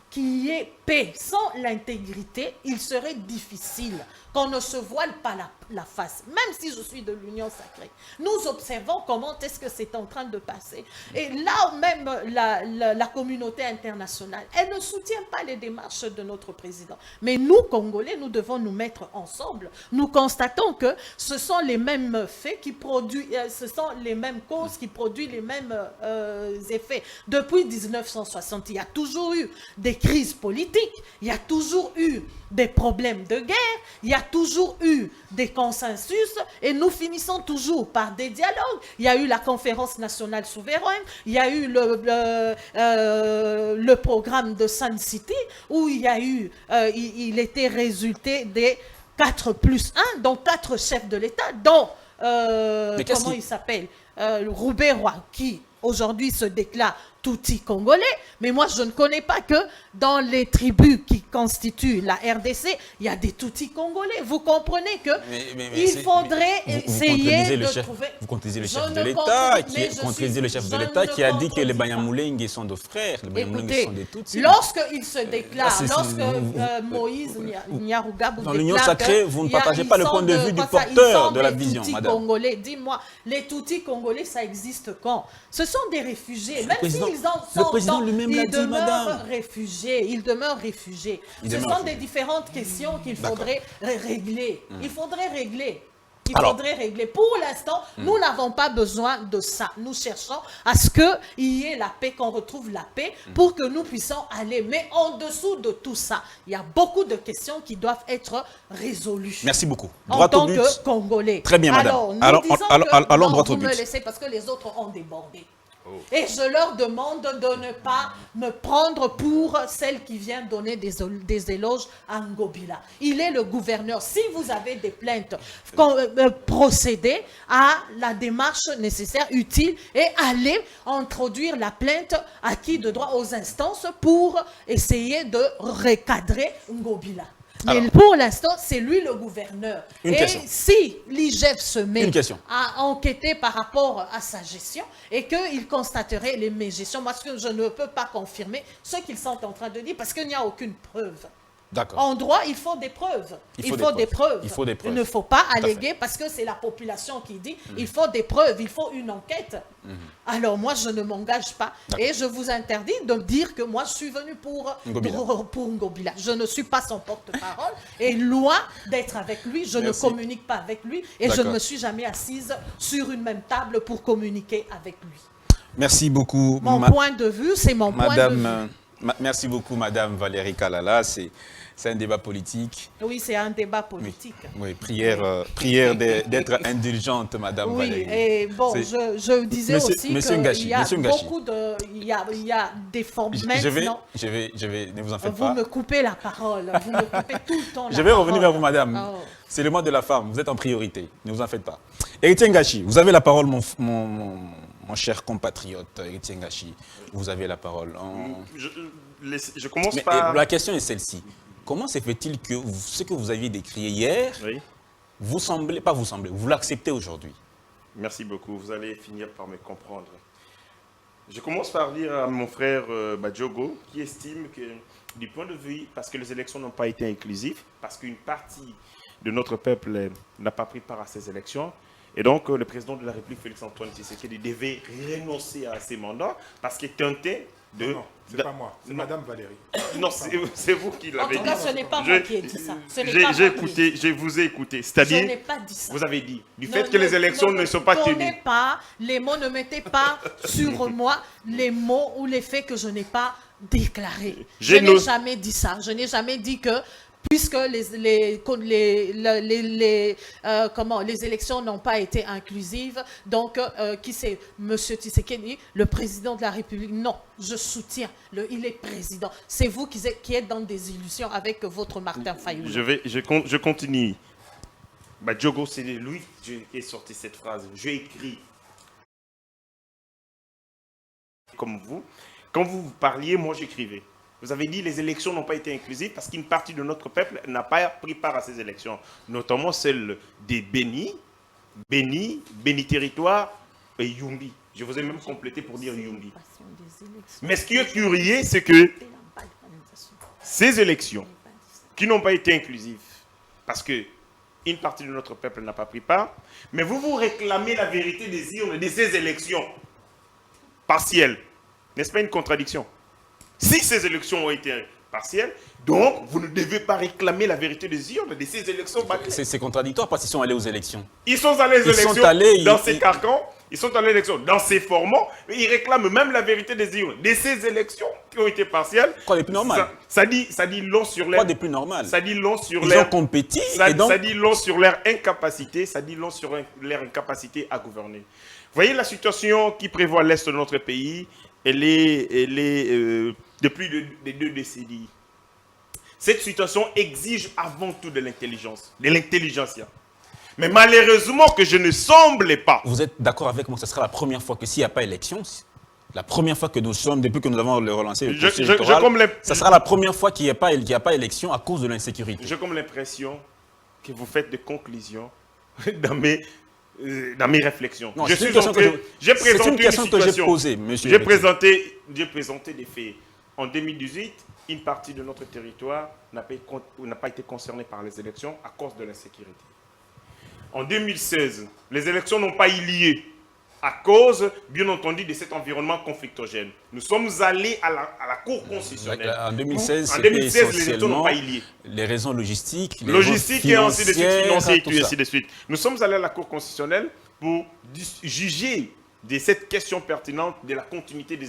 qu'il y ait paix, sans l'intégrité, il serait difficile qu'on ne se voile pas la face. Même si je suis de l'Union sacrée, nous observons comment est-ce que c'est en train de passer. Et là même, la communauté internationale, elle ne soutient pas les démarches de notre président. Mais nous, Congolais, nous devons nous mettre ensemble. Nous constatons que ce sont les mêmes faits qui produisent, ce sont les mêmes causes qui produisent les mêmes effets. Depuis 1960, il y a toujours eu des crises politiques, il y a toujours eu des problèmes de guerre, il y a toujours eu des consensus et nous finissons toujours par des dialogues. Il y a eu la conférence nationale souveraine, il y a eu le programme de Sun City où il y a eu, il était résulté des 4+1, donc 4 chefs de l'État, dont, comment il s'appelle, Roubaix-Roy, qui aujourd'hui se déclare Tutsi congolais, mais moi je ne connais pas que dans les tribus qui constituent la RDC, il y a des Tutsis congolais. Vous comprenez que il faudrait essayer de trouver... Vous contredisez le chef de l'État, qui a dit que les Banyamulenge sont de frères, les Banyamulenge sont des Tutsis. Lorsqu'il se déclare, Moïse Nyarugabo dans l'Union sacrée, vous ne partagez pas le point de vue du porteur de la vision, madame. Congolais, dis-moi, les Tutsis congolais, ça existe quand? Ce sont des réfugiés, même s'ils en sont... Le président lui-même l'a dit, madame. Ils demeurent réfugiés. Ce sont des différentes questions qu'il faudrait régler. Il faudrait régler. Pour l'instant, nous n'avons pas besoin de ça. Nous cherchons à ce qu'il y ait la paix, qu'on retrouve la paix pour que nous puissions aller. Mais en dessous de tout ça, il y a beaucoup de questions qui doivent être résolues. Merci beaucoup. En tant que Congolais. Très bien, madame. Alors, allons droit au but. Vous me laissez parce que les autres ont débordé. Et je leur demande de ne pas me prendre pour celle qui vient donner des éloges à Ngobila. Il est le gouverneur. Si vous avez des plaintes, procédez à la démarche nécessaire, utile, et allez introduire la plainte acquis de droit aux instances pour essayer de recadrer Ngobila. Mais pour l'instant, c'est lui le gouverneur. Si l'IGF se met à enquêter par rapport à sa gestion et qu'il constaterait les mégestions, moi, je ne peux pas confirmer ce qu'ils sont en train de dire parce qu'il n'y a aucune preuve. En droit, il faut des preuves. Il faut des preuves. Il ne faut pas alléguer parce que c'est la population qui dit il faut des preuves, il faut une enquête. Alors moi, je ne m'engage pas et je vous interdis de dire que moi, je suis venu pour Ngobila. Je ne suis pas son porte-parole et loin d'être avec lui, je ne communique pas avec lui et je ne me suis jamais assise sur une même table pour communiquer avec lui. Merci beaucoup. Mon point de vue, c'est mon point de vue. Merci beaucoup, Madame Valérie Kalala. C'est un débat politique. Oui, c'est un débat politique. Oui, prière d'être indulgente, Madame Valérie. Et bon, je disais aussi qu'il y a beaucoup de... Il y a des formes maintenant. Je vais, ne vous en faites pas. Vous me coupez la parole. Vous me coupez tout le temps la parole. Je vais revenir vers vous, Madame. Oh. C'est le mois de la femme. Vous êtes en priorité. Ne vous en faites pas. Héritier Ngachi, vous avez la parole, mon cher compatriote Héritier Ngachi. Vous avez la parole. Je commence par... La question est celle-ci. Comment se fait-il que ce que vous aviez décrit hier, vous l'acceptez aujourd'hui? Merci beaucoup. Vous allez finir par me comprendre. Je commence par dire à mon frère Badjogo, qui estime que, du point de vue, parce que les élections n'ont pas été inclusives, parce qu'une partie de notre peuple n'a pas pris part à ces élections, il faut que nous puissions, à un moment donné, trouver un terrain d'entente. Et je pense que c'est ce qui s'est passé. Parce que nous avons vu, par exemple, au niveau de la République démocratique du Congo, il y a eu des élections qui ont été organisées, mais il y a eu des élections qui ont été organisées Et donc, le président de la République, Félix-Antoine Tshisekedi, devait renoncer à ses mandats parce qu'il tentait de... Non, c'est pas moi, c'est Madame Valérie. Non, c'est vous qui En l'avez tout dit. cas, ce n'est pas moi qui ai dit ça. Ce n'est pas moi qui J'ai ai dit écouté, ça. je vous ai écouté. Je C'est-à-dire, n'ai pas dit ça. vous avez dit, du Ne- fait que les élections ne sont pas tenues. donnez pas les mots, ne mettez pas sur moi les mots ou les faits que je n'ai pas déclarés. Je J'ai n'ai nos- jamais dit ça. Je n'ai jamais dit que puisque les élections n'ont pas été inclusives, donc qui c'est Monsieur Tshisekedi, le président de la République? Non, je soutiens. Il est président. C'est vous qui êtes dans des illusions avec votre Martin Fayoulou. Je continue. Bah, Diogo, c'est lui qui est sorti cette phrase. J'ai écrit comme vous. Quand vous parliez, moi j'écrivais. Vous avez dit les élections n'ont pas été inclusives parce qu'une partie de notre peuple n'a pas pris part à ces élections, notamment celle des Béni Territoire et Yumbi. Je vous ai même complété pour dire Yumbi. Mais ce qui est curieux, c'est que ces élections qui n'ont pas été inclusives, parce que une partie de notre peuple n'a pas pris part, mais vous réclamez la vérité des urnes de ces élections partielles. N'est-ce pas une contradiction? Si ces élections ont été partielles, donc vous ne devez pas réclamer la vérité des urnes de ces élections bâclées. C'est contradictoire parce qu'ils sont allés aux élections. Ils sont allés aux Ils sont élections allés, dans ces carcans, ils sont allés aux élections dans ces formats, et ils réclament même la vérité des urnes de ces élections qui ont été partielles. Quoi de plus normal? Ça dit long sur Quoi leur... de plus normal? Ça dit long sur Ils leur... ont compétit Ça, et donc... ça dit long sur leur incapacité, ça dit long sur leur incapacité à gouverner. Vous voyez la situation qui prévoit l'Est de notre pays, elle est depuis de 2 décennies. Cette situation exige avant tout de l'intelligence, de l'intelligentsia. Mais malheureusement que je ne semble pas. Vous êtes d'accord avec moi, ce sera la première fois que s'il n'y a pas élection, la première fois que nous sommes, depuis que nous avons relancé le processus électoral, ça sera la première fois qu'il n'y a pas élection à cause de l'insécurité. J'ai comme l'impression que vous faites des conclusions dans mes réflexions. Non, J'ai c'est une question que j'ai posée, monsieur. J'ai présenté des faits. En 2018, une partie de notre territoire n'a pas été concernée par les élections à cause de l'insécurité. En 2016, les élections n'ont pas eu lieu à cause, bien entendu, de cet environnement conflictogène. Nous sommes allés à la Cour constitutionnelle. En 2016, les élections n'ont pas eu lieu. Les raisons logistiques, Et ainsi de suite, financières, tout ça. ainsi de suite. Nous sommes allés à la Cour constitutionnelle pour juger de cette question pertinente de la continuité de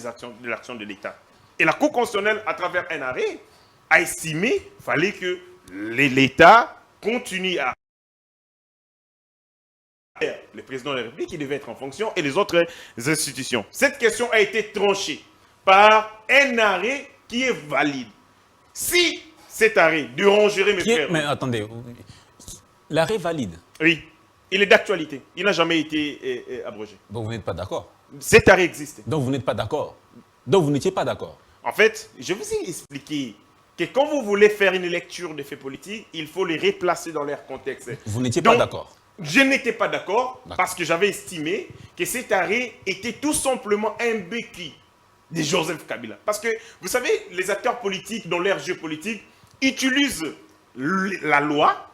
l'action de l'État. Et la Cour constitutionnelle, à travers un arrêt, a estimé qu'il fallait que l'État continue à... Le président de la République, il devait être en fonction, et les autres institutions. Cette question a été tranchée par un arrêt qui est valide. Si cet arrêt dérangerait mes frères... Mais attendez, l'arrêt valide. Oui, il est d'actualité. Il n'a jamais été abrogé. Donc vous n'êtes pas d'accord. Cet arrêt existe. Donc vous n'êtes pas d'accord. Donc vous n'étiez pas d'accord. En fait, je vous ai expliqué que quand vous voulez faire une lecture des faits politiques, il faut les replacer dans leur contexte. Vous n'étiez pas d'accord. Je n'étais pas d'accord parce que j'avais estimé que cet arrêt était tout simplement un béquille de Joseph Kabila. Parce que, vous savez, les acteurs politiques, dans leur jeu politique, utilisent la loi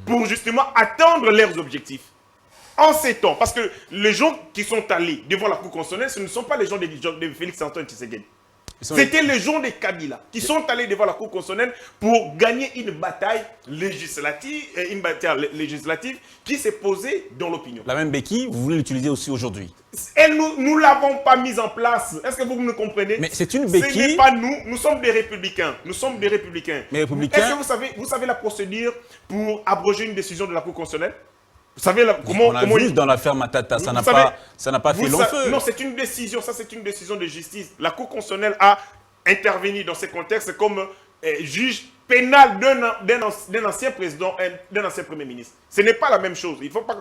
pour justement atteindre leurs objectifs. En ces temps, parce que les gens qui sont allés devant la Cour constitutionnelle, ce ne sont pas les gens de Félix-Antoine Tshisekedi. C'était les gens de Kabila qui sont allés devant la Cour constitutionnelle pour gagner une bataille législative qui s'est posée dans l'opinion. La même béquille, vous voulez l'utiliser aussi aujourd'hui. Et nous ne l'avons pas mise en place. Est-ce que vous me comprenez? Mais c'est une béquille. Ce n'est pas nous sommes des républicains. Nous sommes des républicains. Mais républicains... Est-ce que vous savez la procédure pour abroger une décision de la Cour constitutionnelle? Vous savez comment... On a vu dans l'affaire Matata, ça n'a pas fait long feu. Non, c'est une décision, ça c'est une décision de justice. La Cour constitutionnelle a intervenu dans ces contextes comme juge pénal d'un ancien président, d'un ancien premier ministre. Ce n'est pas la même chose. Il faut pas,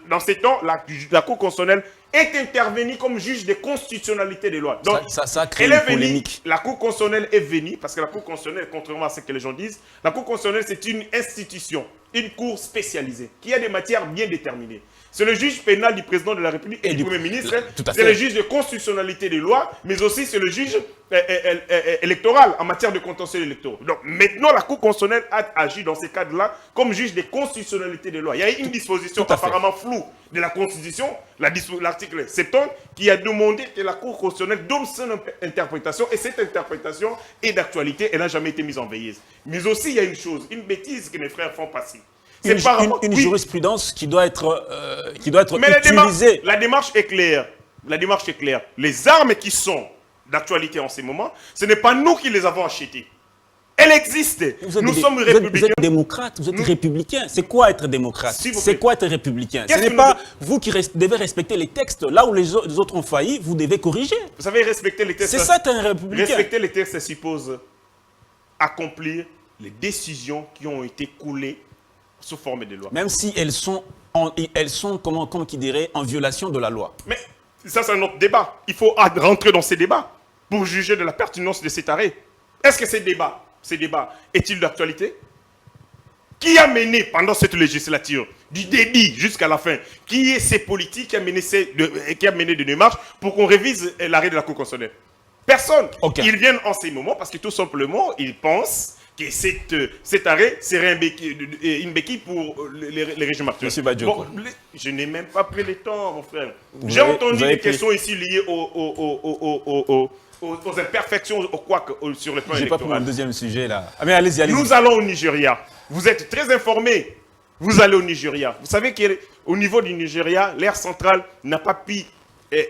dans ces temps, la Cour constitutionnelle est intervenue comme juge de constitutionnalité des lois. Donc, ça a créé une polémique. La Cour constitutionnelle est venue, parce que la Cour constitutionnelle, contrairement à ce que les gens disent, la Cour constitutionnelle c'est une institution, une cour spécialisée, qui a des matières bien déterminées. C'est le juge pénal du président de la République et du Premier ministre. C'est le juge de constitutionnalité des lois, mais aussi c'est le juge électoral en matière de contentieux électoraux. Donc maintenant, la Cour constitutionnelle a agi dans ces cadres-là comme juge de constitutionnalité des lois. Il y a une disposition apparemment floue de la Constitution, l'article 70, qui a demandé que la Cour constitutionnelle donne son interprétation, et cette interprétation est d'actualité, elle n'a jamais été mise en veilleuse. Mais aussi, il y a une chose, une bêtise que mes frères font passer. Une jurisprudence qui doit être utilisée. La démarche est claire. La démarche est claire. Les armes qui sont d'actualité en ces moments, ce n'est pas nous qui les avons achetées. Elles existent. Nous sommes républicains. Vous êtes démocrate, vous êtes républicain. C'est quoi être démocrate? C'est quoi être républicain? Ce n'est pas vous qui devez respecter les textes. Là où les autres ont failli, vous devez corriger. Vous savez, respecter les textes. C'est ça être un républicain. Respecter les textes, ça suppose accomplir les décisions qui ont été coulées sous forme de loi. Même si elles sont comment qui dirait, en violation de la loi. Mais ça, c'est un autre débat. Il faut rentrer dans ces débats pour juger de la pertinence de cet arrêt. Est-ce que ces débats est-il d'actualité? Qui a mené pendant cette législature, du début jusqu'à la fin, qui est ces politiques qui a mené des démarches pour qu'on révise l'arrêt de la Cour constitutionnelle? Personne. Okay. Ils viennent en ces moments parce que tout simplement, ils pensent que cet arrêt serait une béquille pour les régimes actuels. Monsieur Badjo. Bon, je n'ai même pas pris le temps, mon frère. J'ai entendu des questions ici liées aux imperfections, au couac sur le plan électoral. J'ai pas pris un deuxième sujet là. Ah, mais allez-y. Nous allons au Nigeria. Vous êtes très informés. Vous allez au Nigeria. Vous savez qu'au niveau du Nigeria, l'aire centrale n'a pas pu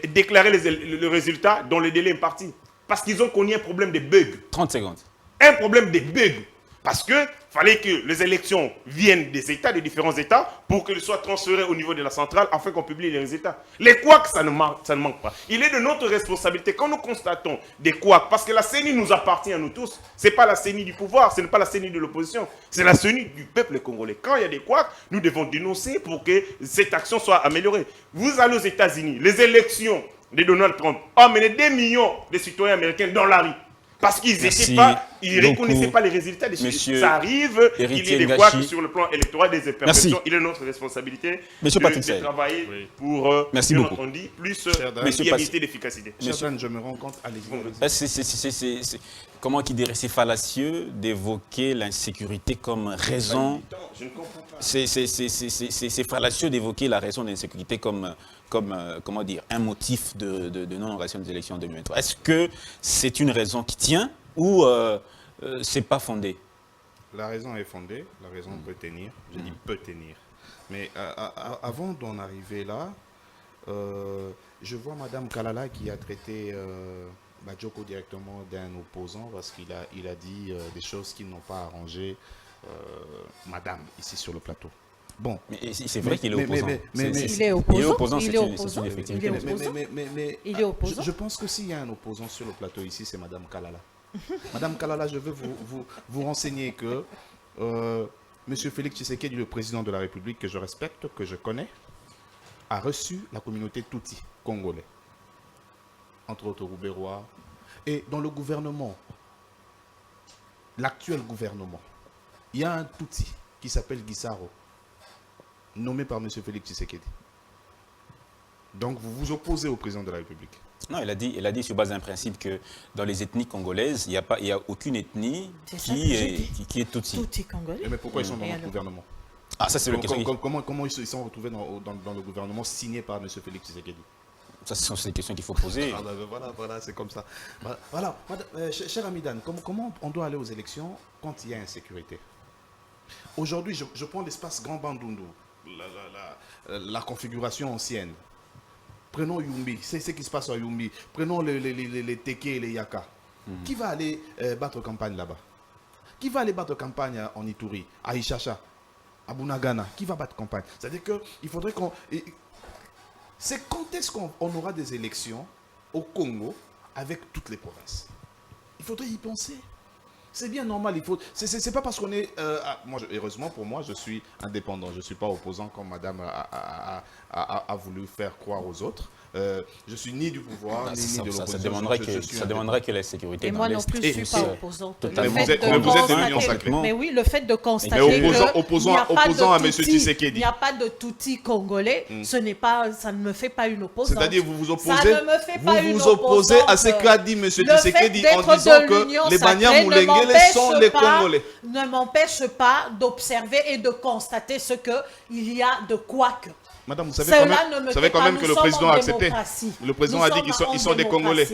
déclarer le résultat dans le délai imparti. Parce qu'ils ont connu un problème de bug. 30 secondes. Un problème de bug. Parce qu'il fallait que les élections viennent des États, des différents États, pour qu'elles soient transférées au niveau de la centrale, afin qu'on publie les résultats. Les couacs, ça ne manque pas. Il est de notre responsabilité, quand nous constatons des couacs, parce que la CENI nous appartient à nous tous, ce n'est pas la CENI du pouvoir, ce n'est pas la CENI de l'opposition, c'est la CENI du peuple congolais. Quand il y a des couacs, nous devons dénoncer pour que cette action soit améliorée. Vous allez aux États-Unis, les élections de Donald Trump ont amené des millions de citoyens américains dans la rue. Parce qu'ils ne reconnaissaient pas les résultats des choses. Ça arrive qu'il y ait des couacs sur le plan électoral, des imperfections. Il est notre responsabilité de travailler pour, merci beaucoup. On dit, plus de fiabilité et d'efficacité. Monsieur, je me rends compte, allez-y. Comment qui dirait, c'est fallacieux d'évoquer l'insécurité comme raison. Je ne comprends pas. C'est fallacieux d'évoquer la raison de l'insécurité comme comment dire, un motif de non-organisation des élections en 2023. Est-ce que c'est une raison qui tient ou c'est pas fondé? La raison est fondée, la raison peut tenir, je dis peut tenir. Mais avant d'en arriver là, je vois Madame Kalala qui a traité Badjoko directement d'un opposant parce qu'il a dit des choses qui n'ont pas arrangé Madame ici sur le plateau. Bon. Mais c'est vrai qu'il est opposant. Il est opposant. Il est opposant. Il est opposant. Je pense que s'il y a un opposant sur le plateau ici, c'est Madame Kalala. Madame Kalala, je veux vous renseigner que Monsieur Félix Tshisekedi, le président de la République, que je respecte, que je connais, a reçu la communauté Tutsi congolais, entre autres Rouberois, et dans le gouvernement, l'actuel gouvernement, il y a un Tutsi qui s'appelle Gisaro, nommé par M. Félix Tshisekedi. Donc vous vous opposez au président de la République. Non, il a dit sur base d'un principe que dans les ethnies congolaises, il n'y a aucune ethnie qui est Tutsi. Tutsi congolais. Mais pourquoi ils sont dans le gouvernement? Ah, ça c'est le question. Comment ils se sont retrouvés dans le gouvernement signé par M. Félix Tshisekedi? Ça, ce sont des questions qu'il faut poser. Voilà, c'est comme ça. Voilà, cher Amidan, comment on doit aller aux élections quand il y a insécurité? Aujourd'hui, je prends l'espace Grand Bandundu, la configuration ancienne. Prenons Yumbi, c'est ce qui se passe à Yumbi. Prenons les Teke et les Yaka. Qui va aller battre campagne là-bas? Qui va aller battre campagne en Ituri, à Ishacha, à Bunagana? Qui va battre campagne? C'est-à-dire qu'il faudrait qu'on... C'est quand est-ce qu'on aura des élections au Congo avec toutes les provinces? Il faudrait y penser. C'est bien normal. C'est pas parce qu'on est... heureusement pour moi, je suis indépendant. Je ne suis pas opposant comme madame a voulu faire croire aux autres. je suis ni du pouvoir, ni de l'opposition. Ça demanderait que la sécurité Et dans moi non l'Est. plus, je ne suis pas opposante. Totalement. Mais vous êtes de l'Union sacrée. Mais oui, le fait de constater opposant à M. Tshisekedi. Il n'y a pas de Tutsi congolais, ça ne me fait pas une opposante. C'est-à-dire vous vous opposez, ça ne me fait pas une vous opposez à ce qu'a dit M. Tshisekedi en disant que les Banyamulengele sont les Congolais. Ne m'empêche pas d'observer et de constater ce qu'il y a de quoi que. Madame, vous savez quand même que le président a accepté. Le président a dit qu'ils sont des Congolais.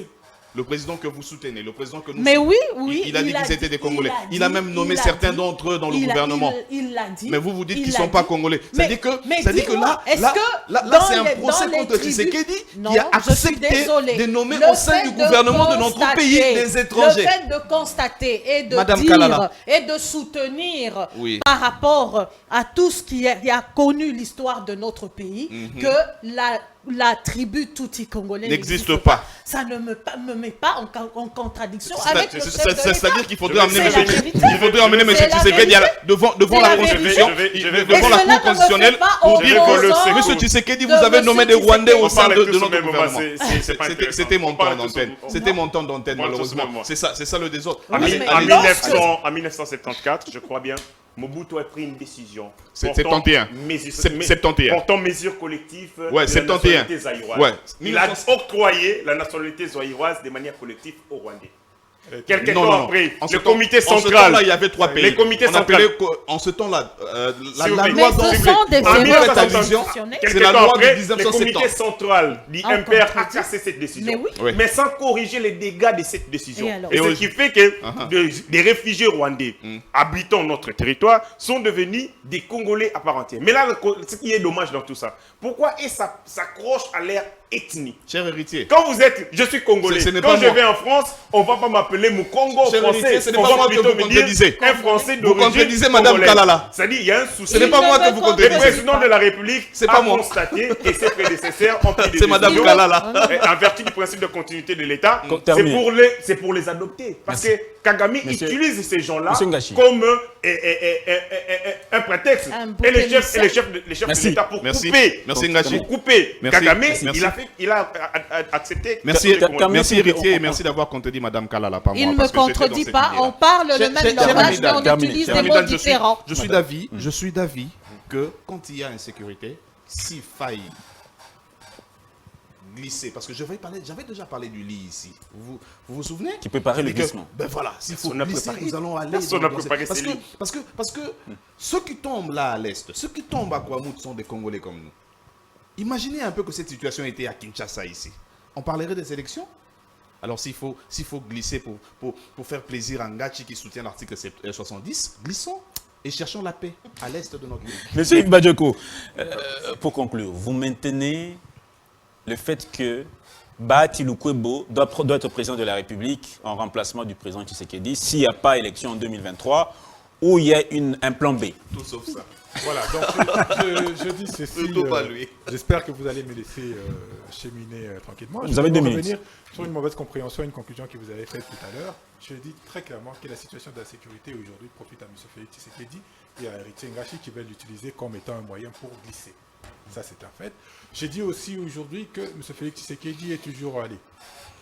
Le président que vous soutenez, le président que nous Mais soutenons, oui, il a dit qu'ils étaient des Congolais. Il a même nommé certains d'entre eux dans le gouvernement. Il l'a dit. Mais vous dites qu'ils ne sont pas Congolais. C'est-à-dire que là, c'est un procès contre Tshisekedi qui a accepté de nommer au sein du gouvernement de notre pays des étrangers. Le fait de constater et de Madame dire Kalala. et de soutenir Oui. par rapport à tout ce qui a connu l'histoire de notre pays, que la tribu Tutsi congolais n'existe pas. Ça ne me met pas en contradiction avec le chef de l'État. C'est-à-dire qu'il faudrait emmener C'est la vérité. M. Tshisekedi devant la Constitution, devant la Cour constitutionnelle pour dire que M. Tshisekedi, vous avez nommé des Rwandais au sein de notre gouvernement. C'était mon temps d'antenne. C'était mon temps d'antenne, malheureusement. C'est ça le désordre. En 1974, je crois bien, Mobutu a pris une décision. C'est 71. Portant mesures collectives de la 71. nationalité zaïroise. Ouais. Il a octroyé la nationalité zaïroise de manière collective aux Rwandais. Quelques Non, temps après, en ce le temps- comité En ce central. temps-là, il y avait 3 pays. Les comités On centraux. appelait en ce temps-là, la Mais loi ce dont- sont des En erreurs 1970, constitutionnelles. C'est quelques la temps loi de après, le 1970. comité central, l'IMPR, a cassé cette décision. Mais oui. Oui. Mais sans corriger les dégâts de cette décision. Et alors Et ce qui fait que des réfugiés rwandais habitant notre territoire sont devenus des Congolais à part entière. Mais là, ce qui est dommage dans tout ça, pourquoi ça s'accroche à l'air ethnique? Cher héritier. Quand vous êtes, je suis Congolais, Ce n'est quand pas je moi. vais en France, on ne va pas m'appeler Mukongo Cher français. héritier, ce n'est On pas va moi que plutôt vous me dire contredisez. un Français Vous d'origine contredisez Madame congolaise. Kalala. C'est-à-dire, il y a un souci. Ce n'est pas moi que vous Le contredisez. président de la République C'est a pas moi. constaté et ses prédécesseurs ont pris des C'est Madame décisions Kalala. en vertu du principe de continuité de l'État. Terminé. C'est pour les adopter. Parce Merci. que Kagame Monsieur- utilise ces gens-là Monsieur Ngachi. comme un prétexte. Un bouc Et les chefs Merci. de l'État pour Merci. couper. Merci, Ngachi. Pour couper. Merci. Kagame, Merci. il a accepté. Merci, Terminé. merci héritier et merci d'avoir contredit Madame Kalala par moi. Il ne me parce que j'étais contredit dans pas, cette lignée-là. on parle le même Cher langage, mais Hamida, on terminé. utilise Cher des Hamida, mots différents. je suis d'avis que quand il y a insécurité, s'il faille glisser, parce que j'avais déjà parlé du lit ici. Vous souvenez? Qui préparait le C'est-à-dire que, glissement. Ben voilà, s'il faut Personne n'a glisser, préparé. nous allons aller Personne dans- n'a dans- préparé parce ces que, lignes. parce que ceux qui tombent là à l'est, ceux qui tombent à Kouamout sont des Congolais comme nous. Imaginez un peu que cette situation était à Kinshasa ici. On parlerait des élections? Alors s'il faut glisser pour faire plaisir à Ngachi qui soutient l'article 70, glissons et cherchons la paix à l'est de notre pays. Monsieur Yves Badjoko, pour conclure, vous maintenez le fait que Bahati Lukwebo doit être président de la République en remplacement du président Tshisekedi s'il n'y a pas élection en 2023 ou il y a un plan B. Tout sauf ça. Voilà, donc je dis ceci. Surtout pas lui. J'espère que vous allez me laisser cheminer tranquillement. Vous avez 2 minutes. Revenir sur une mauvaise compréhension, une conclusion que vous avez faite tout à l'heure. Je dis très clairement que la situation d'insécurité aujourd'hui profite à M. Félix Tshisekedi et à Héritier Ngachi qui veulent l'utiliser comme étant un moyen pour glisser. Ça, c'est un fait. J'ai dit aussi aujourd'hui que M. Félix Tshisekedi est toujours allé.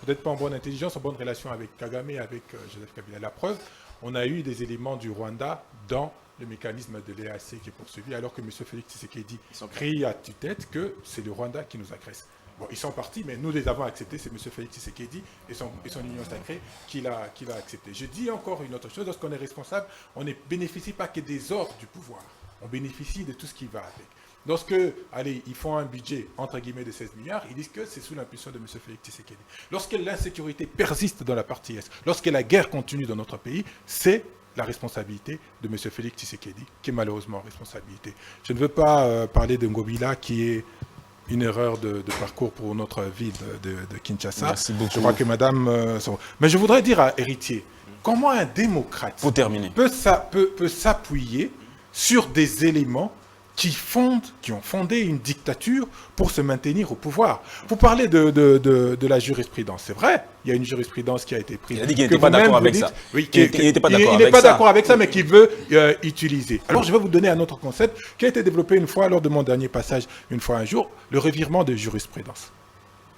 Peut-être pas en bonne intelligence, en bonne relation avec Kagame et avec Joseph Kabila. La preuve, on a eu des éléments du Rwanda dans le mécanisme de l'EAC qui est poursuivi, alors que M. Félix Tshisekedi crie à tue-tête que c'est le Rwanda qui nous agresse. Bon, ils sont partis, mais nous les avons acceptés, c'est M. Félix Tshisekedi et son union sacrée qui l'a accepté. Je dis encore une autre chose, lorsqu'on est responsable, on ne bénéficie pas que des ordres du pouvoir, on bénéficie de tout ce qui va avec. Lorsque, allez, ils font un budget, entre guillemets, de 16 milliards, ils disent que c'est sous l'impulsion de M. Félix Tshisekedi. Lorsque l'insécurité persiste dans la partie Est, lorsque la guerre continue dans notre pays, c'est la responsabilité de M. Félix Tshisekedi, qui est malheureusement responsabilité. Je ne veux pas parler de Ngobila, qui est une erreur de parcours pour notre ville de Kinshasa. Merci beaucoup. Je crois que madame... Mais je voudrais dire à Héritier, comment un démocrate Pour terminer. peut s'appuyer sur des éléments qui ont fondé une dictature pour se maintenir au pouvoir. Vous parlez de la jurisprudence, c'est vrai, il y a une jurisprudence qui a été prise. Il a dit qu'il n'était pas d'accord avec ça. Oui, Il n'était pas d'accord il n'est avec pas ça. d'accord avec ça, mais qu'il veut utiliser. Alors je vais vous donner un autre concept qui a été développé une fois lors de mon dernier passage, une fois un jour, le revirement de jurisprudence.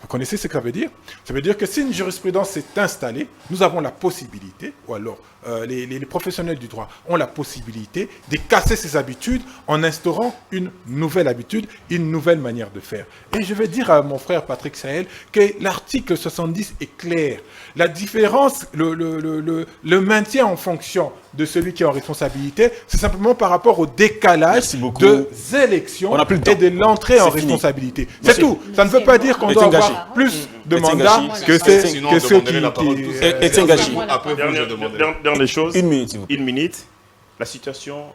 Vous connaissez ce que ça veut dire? Ça veut dire que si une jurisprudence s'est installée, nous avons la possibilité, ou alors les professionnels du droit ont la possibilité de casser ces habitudes en instaurant une nouvelle habitude, une nouvelle manière de faire. Et je vais dire à mon frère Patrick Sahel que l'article 70 est clair. La différence, le maintien en fonction de celui qui est en responsabilité, c'est simplement par rapport au décalage des élections et de l'entrée en responsabilité. C'est tout. Ça ne veut pas dire qu'on doit avoir plus de mandats que ceux qui... Etienne Gachi. Après, dernière chose. Une minute, s'il vous plaît. Une minute. La situation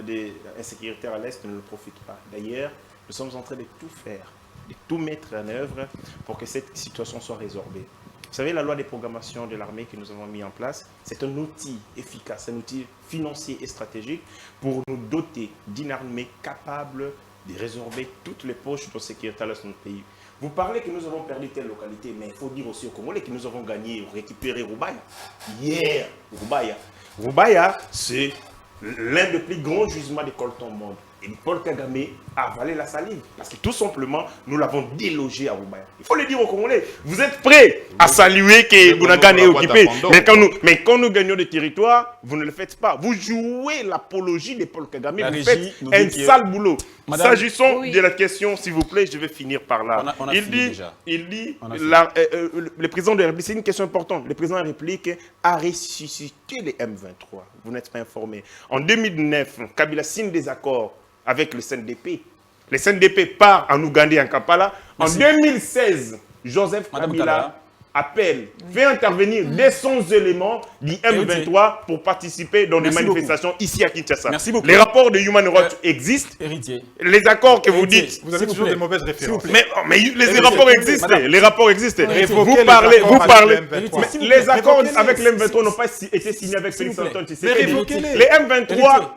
des insécuritaires à l'Est ne le profite pas. D'ailleurs, nous sommes en train de tout faire, de tout mettre en œuvre pour que cette situation soit résorbée. Vous savez, la loi de programmation de l'armée que nous avons mis en place, c'est un outil efficace, un outil financier et stratégique pour nous doter d'une armée capable de résorber toutes les poches de sécurité à l'Est de notre pays. Vous parlez que nous avons perdu telle localité, mais il faut dire aussi aux Congolais que nous avons gagné ou récupéré Roubaïa. Hier, Roubaïa, c'est l'un des plus grands gisements de coltan au monde. Et Paul Kagame a avalé la salive. Parce que tout simplement, nous l'avons délogé à Roubaïa. Il faut le dire aux Congolais. Vous êtes prêts à saluer que Bounagan est occupé. Mais quand nous gagnons des territoires, vous ne le faites pas. Vous jouez l'apologie de Paul Kagame. Vous faites un sale boulot. S'agissant de la question, s'il vous plaît, je vais finir par là. Le président de la République, c'est une question importante. Le président de la République a ressuscité les M23. Vous n'êtes pas informé. En 2009, Kabila signe des accords avec le CNDP. Le CNDP part en Ouganda et en Kampala. En 2016, Joseph Kabila fait intervenir 200 éléments du M23 pour participer dans des manifestations ici à Kinshasa. Les rapports de Human Rights existent. Les accords que vous dites... Vous avez toujours des mauvaises références. Mais les rapports existent. Les rapports existent. Vous parlez... Les accords avec l'M23 n'ont pas été signés avec Félix Antoine Tshisekedi. Les M23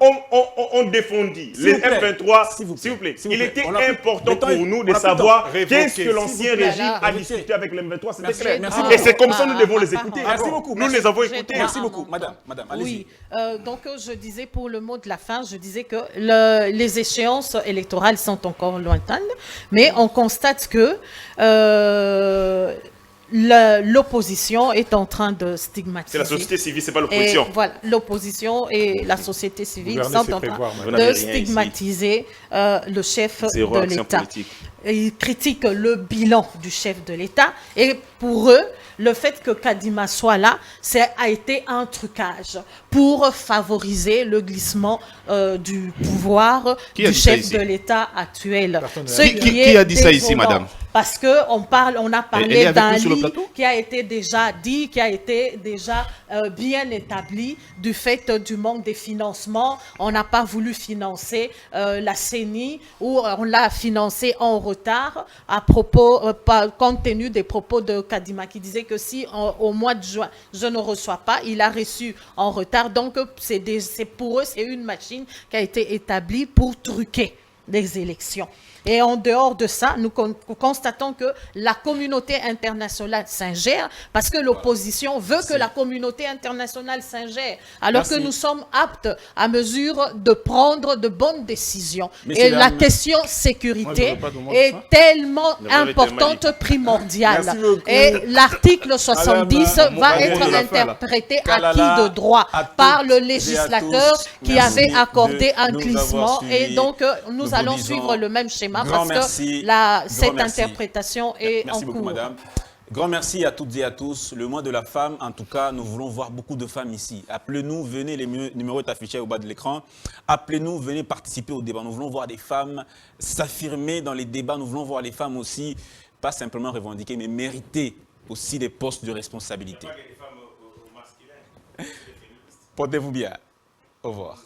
ont défendu. Les M23, s'il vous plaît, il était important pour nous de savoir qu'est-ce que l'ancien régime a discuté avec l'M23. C'était clair. Et c'est comme ça que nous devons les écouter. Merci beaucoup. Nous les avons écoutés. Merci beaucoup. Madame, allez-y. Oui, donc je disais pour le mot de la fin, je disais que les échéances électorales sont encore lointaines, mais on constate que l'opposition est en train de stigmatiser. C'est la société civile, c'est pas l'opposition. Voilà, l'opposition et la société civile sont en train de stigmatiser le chef de l'État. Ils critiquent le bilan du chef de l'État et pour eux, le fait que Kadima soit là, a été un trucage pour favoriser le glissement du pouvoir du chef de l'État actuel. Qui a dit ça ici, madame? Parce qu'on a parlé d'un lit qui a été déjà dit, qui a été déjà bien établi du fait du manque des financements. On n'a pas voulu financer la CENI ou on l'a financé en retard compte tenu des propos de Kadima qui disait que si au mois de juin, je ne reçois pas, il a reçu en retard. Donc, pour eux, c'est une machine qui a été établie pour truquer les élections. Et en dehors de ça, nous constatons que la communauté internationale s'ingère parce que l'opposition veut que la communauté internationale s'ingère, alors que nous sommes aptes à mesure de prendre de bonnes décisions. Et la question sécurité est tellement importante, primordiale. Et l'article 70 va être interprété à qui de droit par le législateur qui avait accordé un glissement. Et donc, nous allons suivre le même schéma. Parce que cette interprétation est en cours. Merci beaucoup, madame. Grand merci à toutes et à tous. Le mois de la femme, en tout cas, nous voulons voir beaucoup de femmes ici. Appelez-nous, venez, les numéros sont affichés au bas de l'écran. Appelez-nous, venez participer au débat. Nous voulons voir des femmes s'affirmer dans les débats. Nous voulons voir les femmes aussi, pas simplement revendiquer, mais mériter aussi des postes de responsabilité. Portez-vous bien. Au revoir.